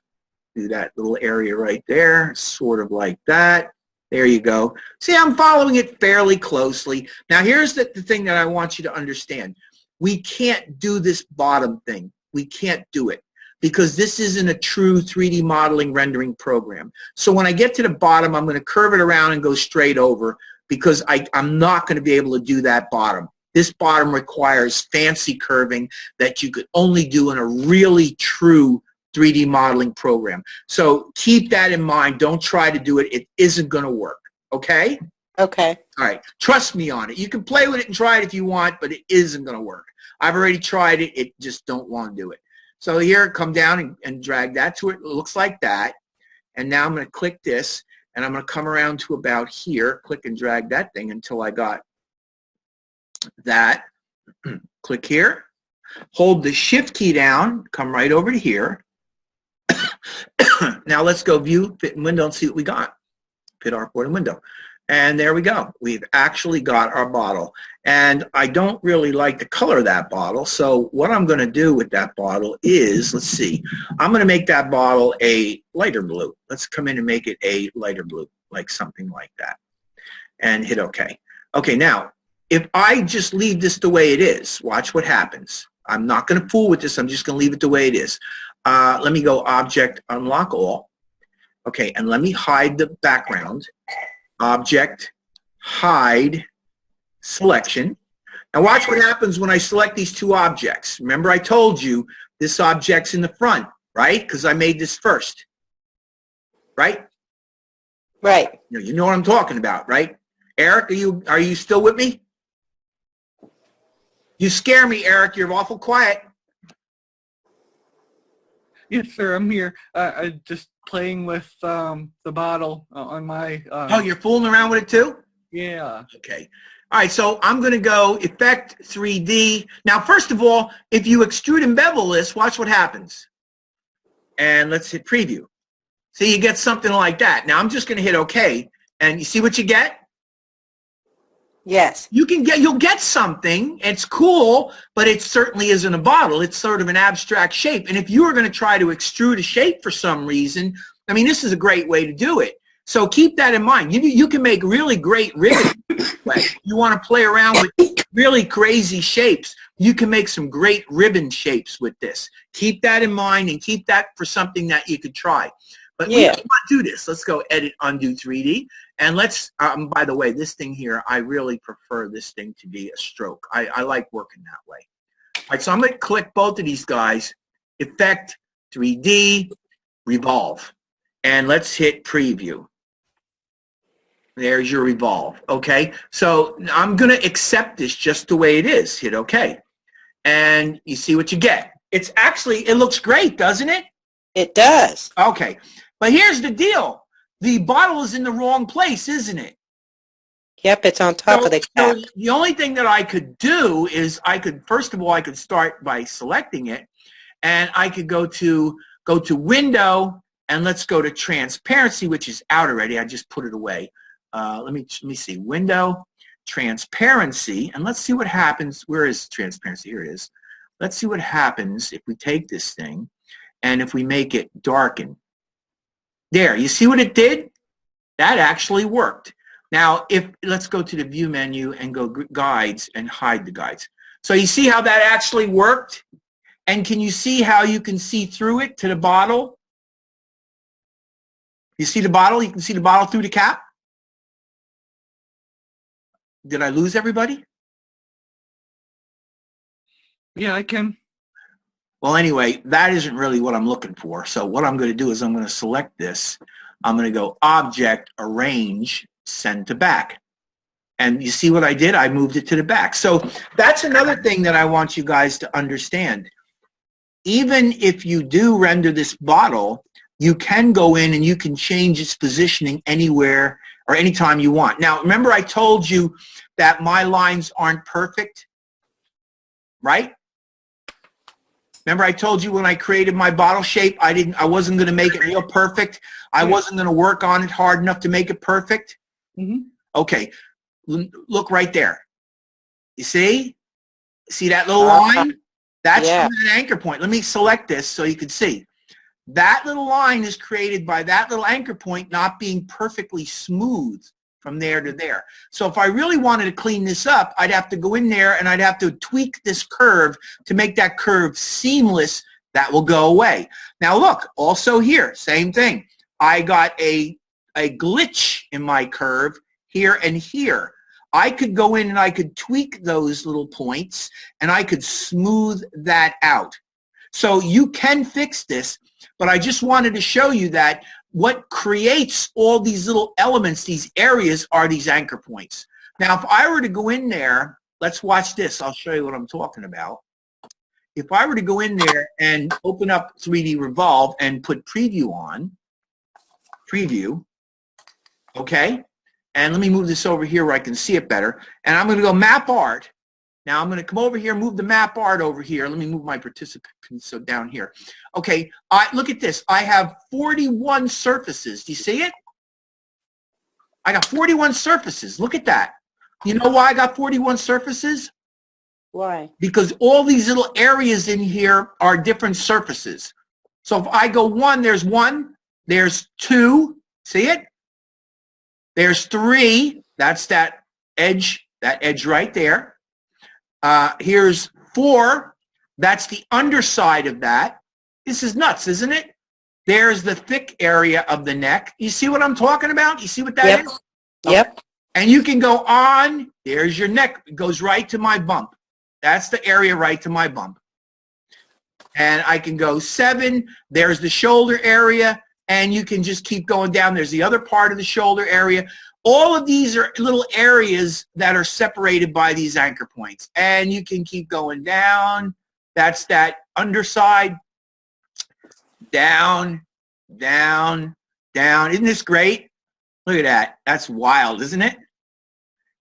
Do that little area right there, sort of like that. There you go. See, I'm following it fairly closely. Now, here's the thing that I want you to understand. We can't do this bottom thing. We can't do it because this isn't a true 3D modeling rendering program. So when I get to the bottom, I'm going to curve it around and go straight over because I'm not going to be able to do that bottom. This bottom requires fancy curving that you could only do in a really true 3D modeling program. So keep that in mind. Don't try to do it. It isn't going to work. Okay? Okay. All right. Trust me on it. You can play with it and try it if you want, but it isn't going to work. I've already tried it. It just don't want to do it. So here, come down and drag that to it. It looks like that. And now I'm going to click this, and I'm going to come around to about here, click and drag that thing until I got that. Click here. Hold the Shift key down. Come right over to here. Now let's go view, fit in window, and see what we got. Fit artboard and window. And there we go. We've actually got our bottle. And I don't really like the color of that bottle, so what I'm going to do with that bottle is, let's see, I'm going to make that bottle a lighter blue. Let's come in and make it a lighter blue, like something like that. And hit OK. Okay, now, if I just leave this the way it is, watch what happens. I'm not going to fool with this. I'm just going to leave it the way it is. Let me go Object, Unlock All. Okay, and let me hide the background. Object, Hide, Selection. Now watch what happens when I select these two objects. Remember I told you this object's in the front, right? Because I made this first. Right? Right. You know what I'm talking about, right? Eric, are you still with me? You scare me, Eric. You're awful quiet. Yes, sir. I'm here. I just playing with the bottle on my. Oh, you're fooling around with it too? Yeah. Okay. All right. So I'm going to go Effect 3D. Now, first of all, if you extrude and bevel this, watch what happens. And let's hit Preview. See, you get something like that. Now I'm just going to hit OK, and you see what you get? Yes. You'll get something. It's cool, but it certainly isn't a bottle. It's sort of an abstract shape. And if you are going to try to extrude a shape for some reason, I mean, this is a great way to do it. So keep that in mind. You can make really great ribbons. You want to play around with really crazy shapes. You can make some great ribbon shapes with this. Keep that in mind and keep that for something that you could try. But we don't want to do this. Let's go Edit, Undo 3D. And let's, by the way, this thing here, I really prefer this thing to be a stroke. I like working that way. All right, so I'm going to click both of these guys, Effect, 3D, Revolve. And let's hit Preview. There's your Revolve, okay? So I'm going to accept this just the way it is. Hit OK. And you see what you get. It's actually, it looks great, doesn't it? It does. Okay. But here's the deal. The bottle is in the wrong place, isn't it? Yep, it's on top of the cap. So the only thing that I could do is first of all, I could start by selecting it, and I could go to Window, and let's go to Transparency, which is out already. I just put it away. Let me see. Window, Transparency, and let's see what happens. Where is Transparency? Here it is. Let's see what happens if we take this thing And if we make it darken, there, you see what it did? That actually worked. Now, let's go to the view menu and go guides and hide the guides. So you see how that actually worked? And can you see how you can see through it to the bottle? You see the bottle? You can see the bottle through the cap? Did I lose everybody? Yeah, I can. Well, anyway, that isn't really what I'm looking for. So what I'm going to do is I'm going to select this. I'm going to go Object, Arrange, Send to Back. And you see what I did? I moved it to the back. So that's another thing that I want you guys to understand. Even if you do render this bottle, you can go in and you can change its positioning anywhere or anytime you want. Now, remember I told you that my lines aren't perfect, right? Remember I told you when I created my bottle shape, I wasn't going to make it real perfect. I wasn't going to work on it hard enough to make it perfect. Mm-hmm. Okay, look right there. You see? See that little line? That's from an anchor point. Let me select this so you can see. That little line is created by that little anchor point not being perfectly smooth from there to there. So if I really wanted to clean this up, I'd have to go in there and I'd have to tweak this curve to make that curve seamless. That will go away. Now look, also here, same thing. I got a glitch in my curve here and here. I could go in and I could tweak those little points and I could smooth that out. So you can fix this, but I just wanted to show you that what creates all these little elements, these areas, are these anchor points. Now, if I were to go in there, let's watch this. I'll show you what I'm talking about. If I were to go in there and open up 3D Revolve and put preview on, preview, okay? And let me move this over here where I can see it better. And I'm going to go map art. Now I'm going to come over here, move the map art over here. Let me move my participants so down here. Okay, look at this. I have 41 surfaces. Do you see it? I got 41 surfaces. Look at that. You know why I got 41 surfaces? Why? Because all these little areas in here are different surfaces. So if I go one, there's two. See it? There's three. That's that edge right there. Here's 4. That's the underside of that. This is nuts, isn't it? There's the thick area of the neck. You see what I'm talking about? You see what that is? Yep. Okay. And you can go on. There's your neck. It goes right to my bump. That's the area right to my bump. And I can go 7. There's the shoulder area. And you can just keep going down. There's the other part of the shoulder area. All of these are little areas that are separated by these anchor points. And you can keep going down. That's that underside. Down, down, down. Isn't this great? Look at that. That's wild, isn't it?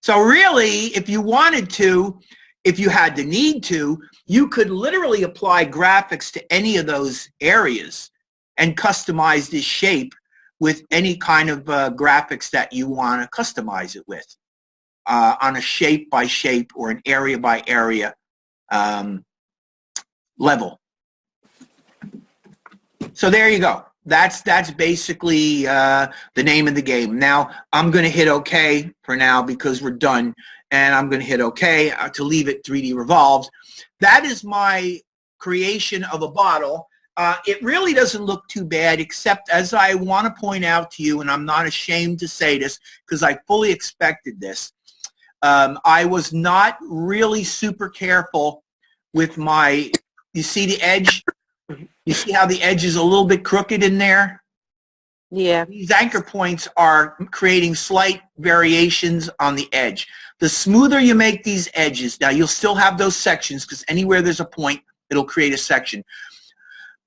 So really, if you wanted to, if you had the need to, you could literally apply graphics to any of those areas and customize this shape with any kind of graphics that you want to customize it with on a shape by shape or an area by area level. So there you go. That's basically the name of the game. Now I'm going to hit OK for now because we're done, and I'm going to hit OK to leave it 3D revolved. That is my creation of a bottle. It really doesn't look too bad, except as I want to point out to you, and I'm not ashamed to say this because I fully expected this, I was not really super careful with my, you see the edge? You see how the edge is a little bit crooked in there? Yeah. These anchor points are creating slight variations on the edge. The smoother you make these edges, now you'll still have those sections because anywhere there's a point, it'll create a section.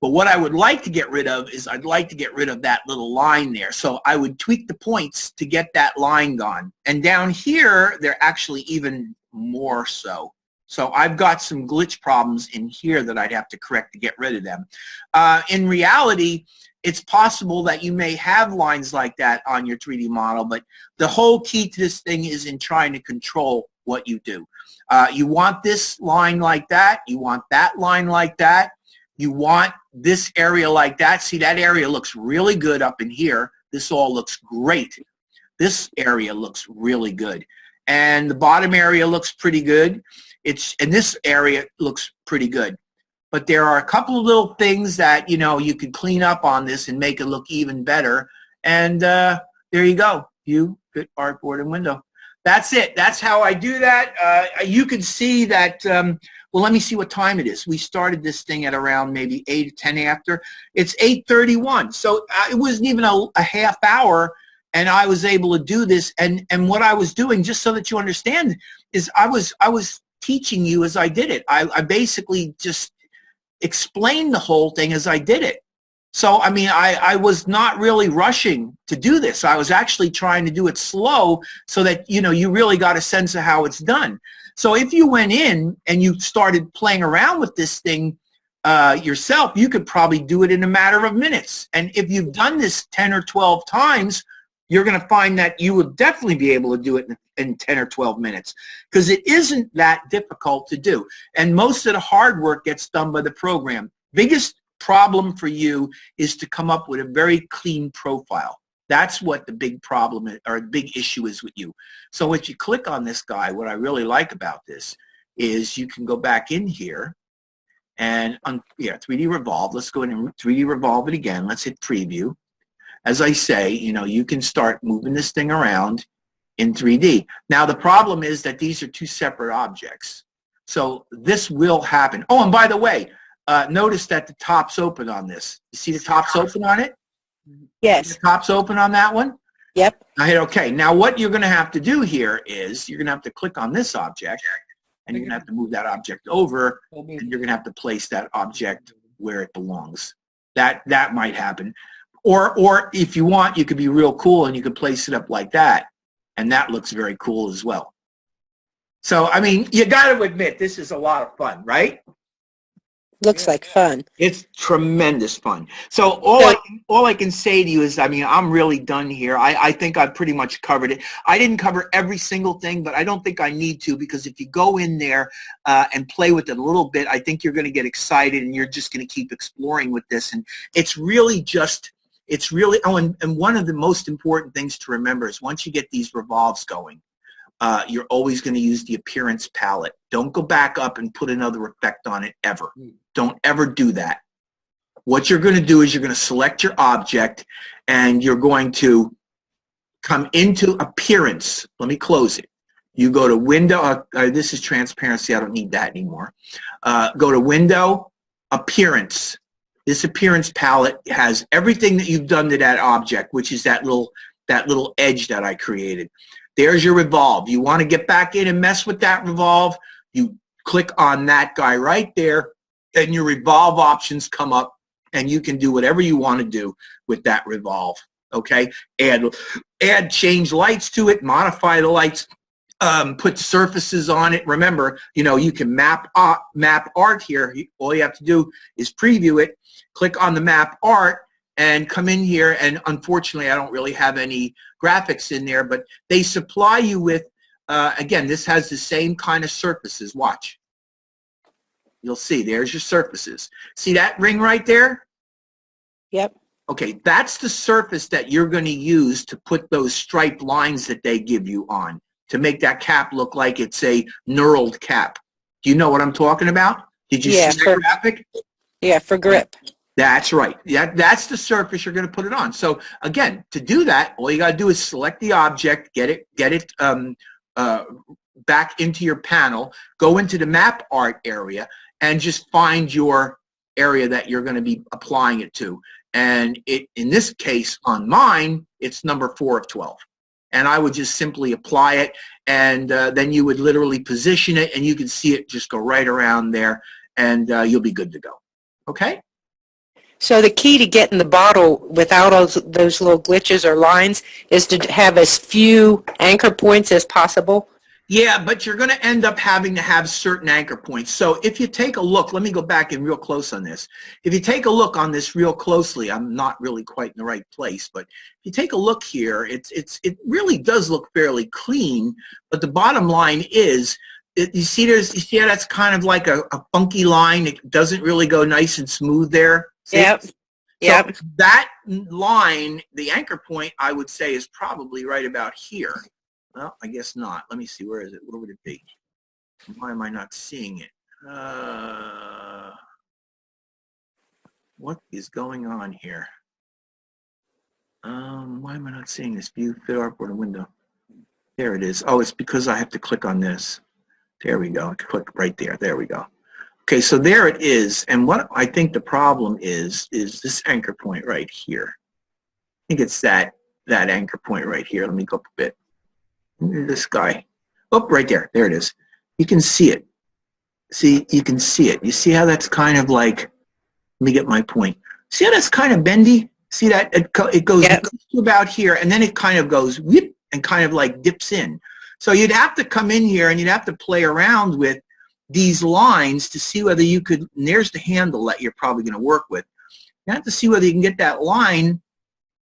But what I would like to get rid of is I'd like to get rid of that little line there. So I would tweak the points to get that line gone. And down here, they're actually even more so. So I've got some glitch problems in here that I'd have to correct to get rid of them. In reality, it's possible that you may have lines like that on your 3D model, but the whole key to this thing is in trying to control what you do. You want this line like that. You want that line like that. You want this area like that. See, that area looks really good up in here. This all looks great. This area looks really good. And the bottom area looks pretty good. And this area looks pretty good. But there are a couple of little things that, you could clean up on this and make it look even better. And there you go. You good artboard and window. That's it. That's how I do that. You can see that, well, let me see what time it is. We started this thing at around maybe 8 or 10 after. It's 8:31. So it wasn't even a half hour, and I was able to do this. And what I was doing, just so that you understand, is I was teaching you as I did it. I basically just explained the whole thing as I did it. So, I mean, I was not really rushing to do this. I was actually trying to do it slow so that, you really got a sense of how it's done. So if you went in and you started playing around with this thing yourself, you could probably do it in a matter of minutes. And if you've done this 10 or 12 times, you're going to find that you would definitely be able to do it in 10 or 12 minutes, because it isn't that difficult to do. And most of the hard work gets done by the program. Biggest problem for you is to come up with a very clean profile. That's what the big problem is, or the big issue is with you. So if you click on this guy, what I really like about this is you can go back in here and, 3D Revolve. Let's go in and 3D Revolve it again. Let's hit Preview. As I say, you can start moving this thing around in 3D. Now, the problem is that these are two separate objects. So this will happen. Oh, and by the way, notice that the top's open on this. You see the top's open on it? Yes. The top's open on that one? Yep. I hit OK. Now, what you're going to have to do here is you're going to have to click on this object, and you're going to have to move that object over, and you're going to have to place that object where it belongs. That might happen. Or if you want, you could be real cool, and you could place it up like that, and that looks very cool as well. So, I mean, you got to admit, this is a lot of fun, right? Looks like fun. It's tremendous fun. So all I can say to you is, I mean, I'm really done here. I think I've pretty much covered it. I didn't cover every single thing, but I don't think I need to, because if you go in there and play with it a little bit, I think you're going to get excited, and you're just going to keep exploring with this. And it's really, and one of the most important things to remember is once you get these revolves going, you're always going to use the appearance palette. Don't go back up and put another effect on it ever. Don't ever do that. What you're going to do is you're going to select your object, and you're going to come into appearance. Let me close it. You go to window. This is transparency. I don't need that anymore. Go to window, appearance. This appearance palette has everything that you've done to that object, which is that little edge that I created. There's your revolve. You want to get back in and mess with that revolve, you click on that guy right there, and your revolve options come up, and you can do whatever you want to do with that revolve. Okay? Add change lights to it, modify the lights, put surfaces on it. Remember, you can map art here. All you have to do is preview it, click on the map art, and come in here, and unfortunately I don't really have any graphics in there, but they supply you with, again, this has the same kind of surfaces. Watch. You'll see, there's your surfaces. See that ring right there? Yep. Okay, that's the surface that you're going to use to put those striped lines that they give you on, to make that cap look like it's a knurled cap. Do you know what I'm talking about? Did you see that graphic? Yeah, for grip. That's right. Yeah, that's the surface you're going to put it on. So again, to do that, all you got to do is select the object, get it back into your panel, go into the map art area, and just find your area that you're going to be applying it to. And in this case, on mine, it's number 4 of 12. And I would just simply apply it, and then you would literally position it, and you can see it just go right around there, and you'll be good to go. Okay? So the key to getting the bottle without those little glitches or lines is to have as few anchor points as possible? Yeah, but you're going to end up having to have certain anchor points. So if you take a look, let me go back in real close on this. If you take a look on this real closely, I'm not really quite in the right place, but if you take a look here, it really does look fairly clean, but the bottom line is you see how that's kind of like a funky line. It doesn't really go nice and smooth there. See? Yep. Yep. So that line, the anchor point, I would say is probably right about here. Well, I guess not. Let me see. Where is it? What would it be? Why am I not seeing it? What is going on here? Why am I not seeing this? View, fit artboard, and window. There it is. Oh, it's because I have to click on this. There we go. I click right there. There we go. Okay, so there it is. And what I think the problem is this anchor point right here. I think it's that anchor point right here. Let me go up a bit. This guy. Oh, right there. There it is. You can see it. See, you can see it. You see how that's kind of like, let me get my point. See how that's kind of bendy? See that? It goes to about here, and then it kind of goes whip and kind of like dips in. So you'd have to come in here and you'd have to play around with these lines to see whether you could, and there's the handle that you're probably going to work with. You have to see whether you can get that line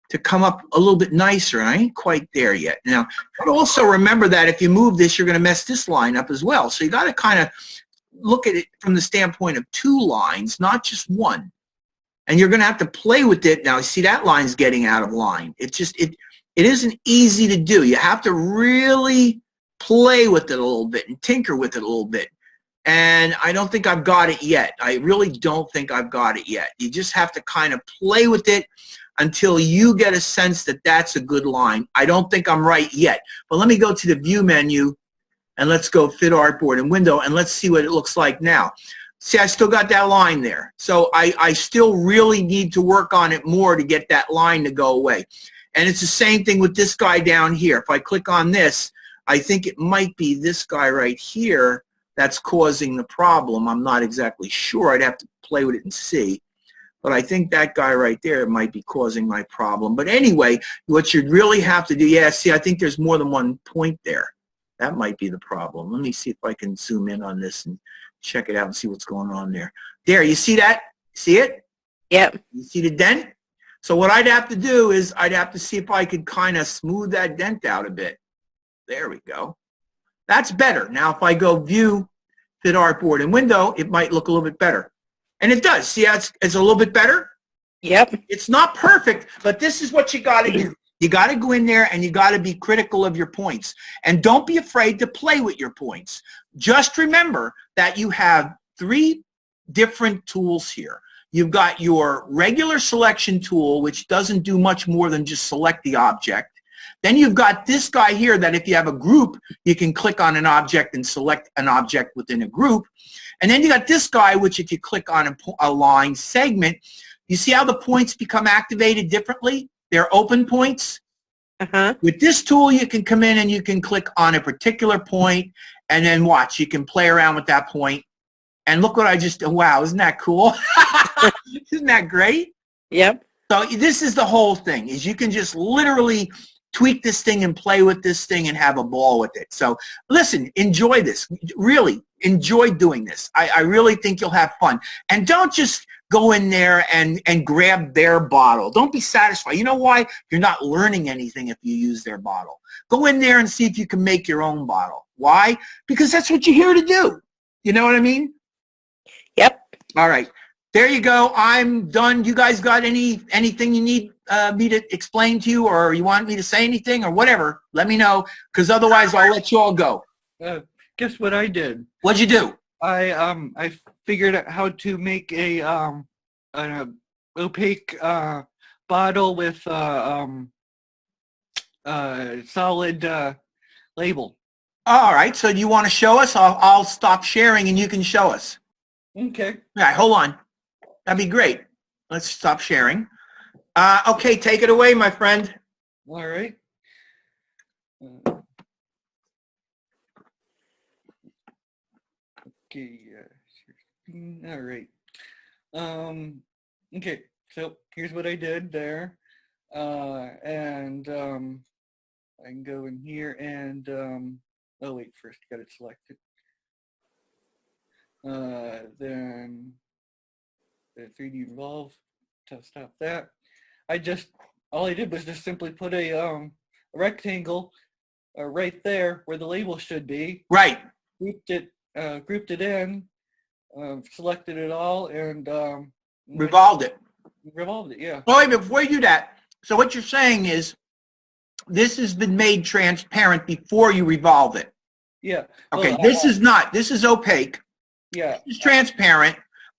to come up a little bit nicer, and I ain't quite there yet. Now, but also remember that if you move this, you're going to mess this line up as well. So you got to kind of look at it from the standpoint of two lines, not just one. And you're going to have to play with it. Now, see, that line's getting out of line. It isn't easy to do. You have to really play with it a little bit and tinker with it a little bit. And I don't think I've got it yet. I really don't think I've got it yet. You just have to kind of play with it until you get a sense that that's a good line. I don't think I'm right yet. But let me go to the View menu, and let's go Fit Artboard and Window, and let's see what it looks like now. See, I still got that line there. So I still really need to work on it more to get that line to go away. And it's the same thing with this guy down here. If I click on this, I think it might be this guy right here that's causing the problem. I'm not exactly sure. I'd have to play with it and see. But I think that guy right there might be causing my problem. But anyway, what you'd really have to do, yeah, see, I think there's more than one point there. That might be the problem. Let me see if I can zoom in on this and check it out and see what's going on there. There, you see that? See it? Yep. You see the dent? So what I'd have to do is I'd have to see if I could kind of smooth that dent out a bit. There we go. That's better. Now if I go View, Fit Artboard, and Window, it might look a little bit better. And it does. See how it's a little bit better? Yep. It's not perfect, but this is what you got to do. You got to go in there and you got to be critical of your points. And don't be afraid to play with your points. Just remember that you have three different tools here. You've got your regular selection tool, which doesn't do much more than just select the object. Then you've got this guy here that if you have a group, you can click on an object and select an object within a group. And then you got this guy, which if you click on a line segment, you see how the points become activated differently? They're open points. With this tool, you can come in and you can click on a particular point and then watch. You can play around with that point. And look what I just, wow, isn't that cool? Isn't that great? Yep. So this is the whole thing, is you can just literally tweak this thing and play with this thing and have a ball with it. So listen, enjoy this. Really, enjoy doing this. I really think you'll have fun. And don't just go in there and grab their bottle. Don't be satisfied. You know why? You're not learning anything if you use their bottle. Go in there and see if you can make your own bottle. Why? Because that's what you're here to do. You know what I mean? Yep. All right. There you go. I'm done. You guys got anything you need me to explain to you, or you want me to say anything or whatever? Let me know, because otherwise I'll let you all go. Guess what I did? What'd you do? I figured out how to make a an opaque bottle with solid label. All right. So do you want to show us? I'll stop sharing and you can show us. Okay. All right. Hold on. That'd be great. Let's stop sharing. Okay. Take it away, my friend. All right. Okay. All right. Okay. So here's what I did there, and I can go in here and oh wait, first got it selected. Then the 3D Revolve to stop that. All I did was just simply put a rectangle right there where the label should be. Right. grouped it in, selected it all, and Revolved it. revolved it. Yeah. Well, wait, before you do that, so what you're saying is this has been made transparent before you revolve it. Yeah. Okay, Well, this is not. This is opaque. Yeah. This is transparent.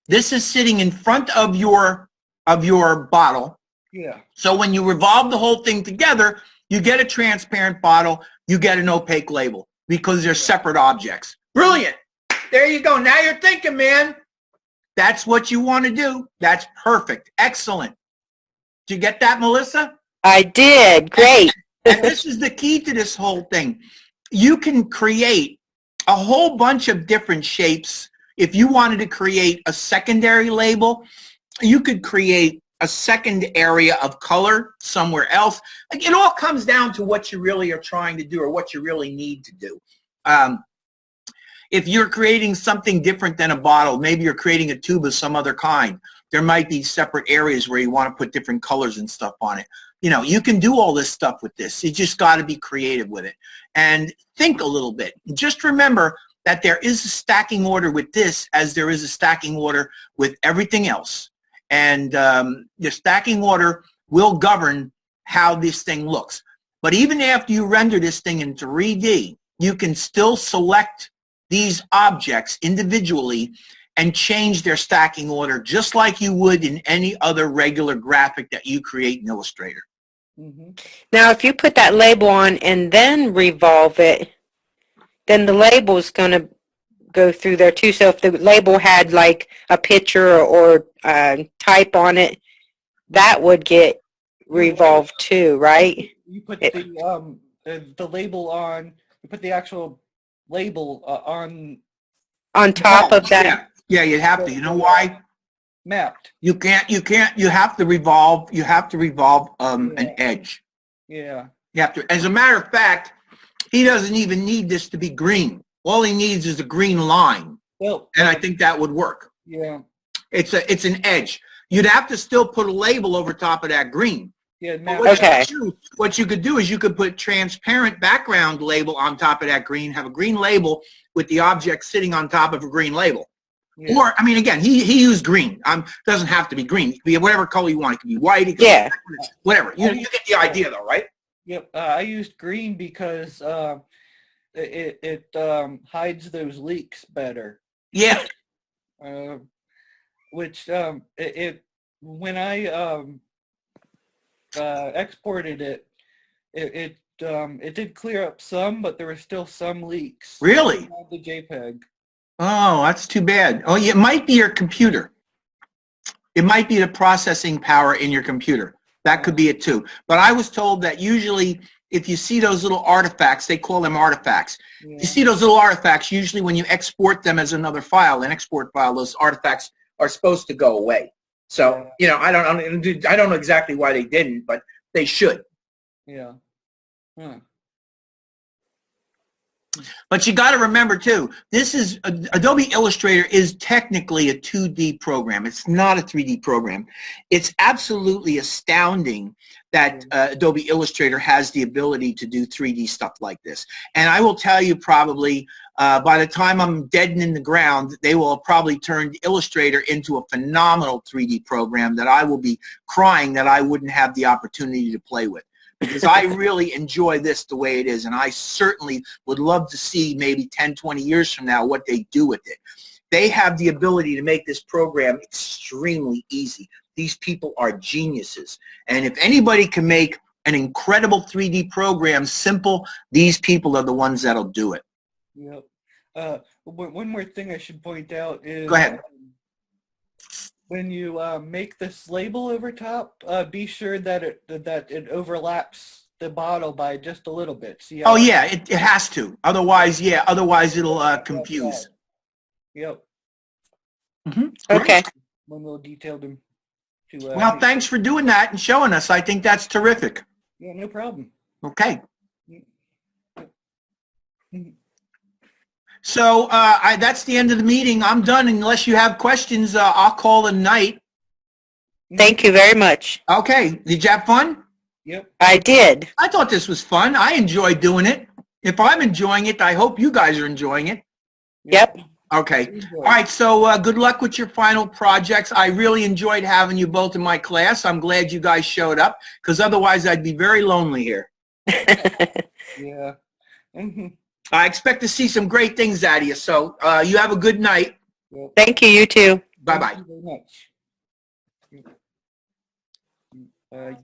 This is sitting in front of your bottle. Yeah. So when you revolve the whole thing together, you get a transparent bottle, you get an opaque label because they're separate objects. Brilliant. There you go. Now you're thinking, man. That's what you want to do. That's perfect. Excellent. Did you get that, Melissa? I did. Great. And this is the key to this whole thing. You can create a whole bunch of different shapes. If you wanted to create a secondary label, you could create a second area of color somewhere else. Like, it all comes down to what you really are trying to do or what you really need to do. If you're creating something different than a bottle, maybe you're creating a tube of some other kind, there might be separate areas where you want to put different colors and stuff on it. You know, you can do all this stuff with this. You just got to be creative with it and think a little bit. Just remember that there is a stacking order with this as there is a stacking order with everything else. And the stacking order will govern how this thing looks. But even after you render this thing in 3D, you can still select these objects individually and change their stacking order just like you would in any other regular graphic that you create in Illustrator. Mm-hmm. Now, if you put that label on and then revolve it, then the label is going to go through there too. So if the label had like a picture or type on it, that would get revolved too, right? You put the label on. You put the actual label on top of that. Yeah, you have to. You know why? Mapped. You can't. You have to revolve. You have to revolve an edge. Yeah. You have to. As a matter of fact, he doesn't even need this to be green. All he needs is a green line. Well, and I think that would work. Yeah. It's an edge. You'd have to still put a label over top of that green. Yeah. What you could do is you could put transparent background label on top of that green, have a green label with the object sitting on top of a green label. Yeah. Or, I mean, again, he used green. Doesn't have to be green. It could be whatever color you want. It could be white. It could be whatever. You get the idea, though, right? Yep. I used green because it hides those leaks better. Yeah. Which when I exported it, it did clear up some, but there were still some leaks. Really? On the JPEG. Oh, that's too bad. Oh, yeah, it might be your computer. It might be the processing power in your computer. That could be it too. But I was told that usually if you see those little artifacts, they call them artifacts. Yeah. You see those little artifacts, usually when you export them as another file, an export file, those artifacts are supposed to go away. So, you know, I don't know exactly why they didn't, but they should. Yeah. Huh. But you got to remember too, this is Adobe Illustrator is technically a 2D program. It's not a 3D program. It's absolutely astounding that Adobe Illustrator has the ability to do 3D stuff like this. And I will tell you probably by the time I'm dead and in the ground, they will have probably turned Illustrator into a phenomenal 3D program that I will be crying that I wouldn't have the opportunity to play with. Because I really enjoy this the way it is, and I certainly would love to see maybe 10, 20 years from now what they do with it. They have the ability to make this program extremely easy. These people are geniuses. And if anybody can make an incredible 3D program simple, these people are the ones that'll do it. Yep. One more thing I should point out is... Go ahead. When you make this label over top, be sure that it overlaps the bottle by just a little bit. See how it has to. Otherwise, it'll confuse. Yep. Mm-hmm. Okay. One little detail to well, thanks for doing that and showing us. I think that's terrific. Yeah, no problem. Okay. So that's the end of the meeting. I'm done. Unless you have questions, I'll call it a night. Thank you very much. Okay. Did you have fun? Yep. I did. I thought this was fun. I enjoyed doing it. If I'm enjoying it, I hope you guys are enjoying it. Yep. Okay. Enjoy. All right. So good luck with your final projects. I really enjoyed having you both in my class. I'm glad you guys showed up because otherwise I'd be very lonely here. Yeah. I expect to see some great things out of you. So you have a good night. Well, Thank you, you too. Bye-bye. thank you very much.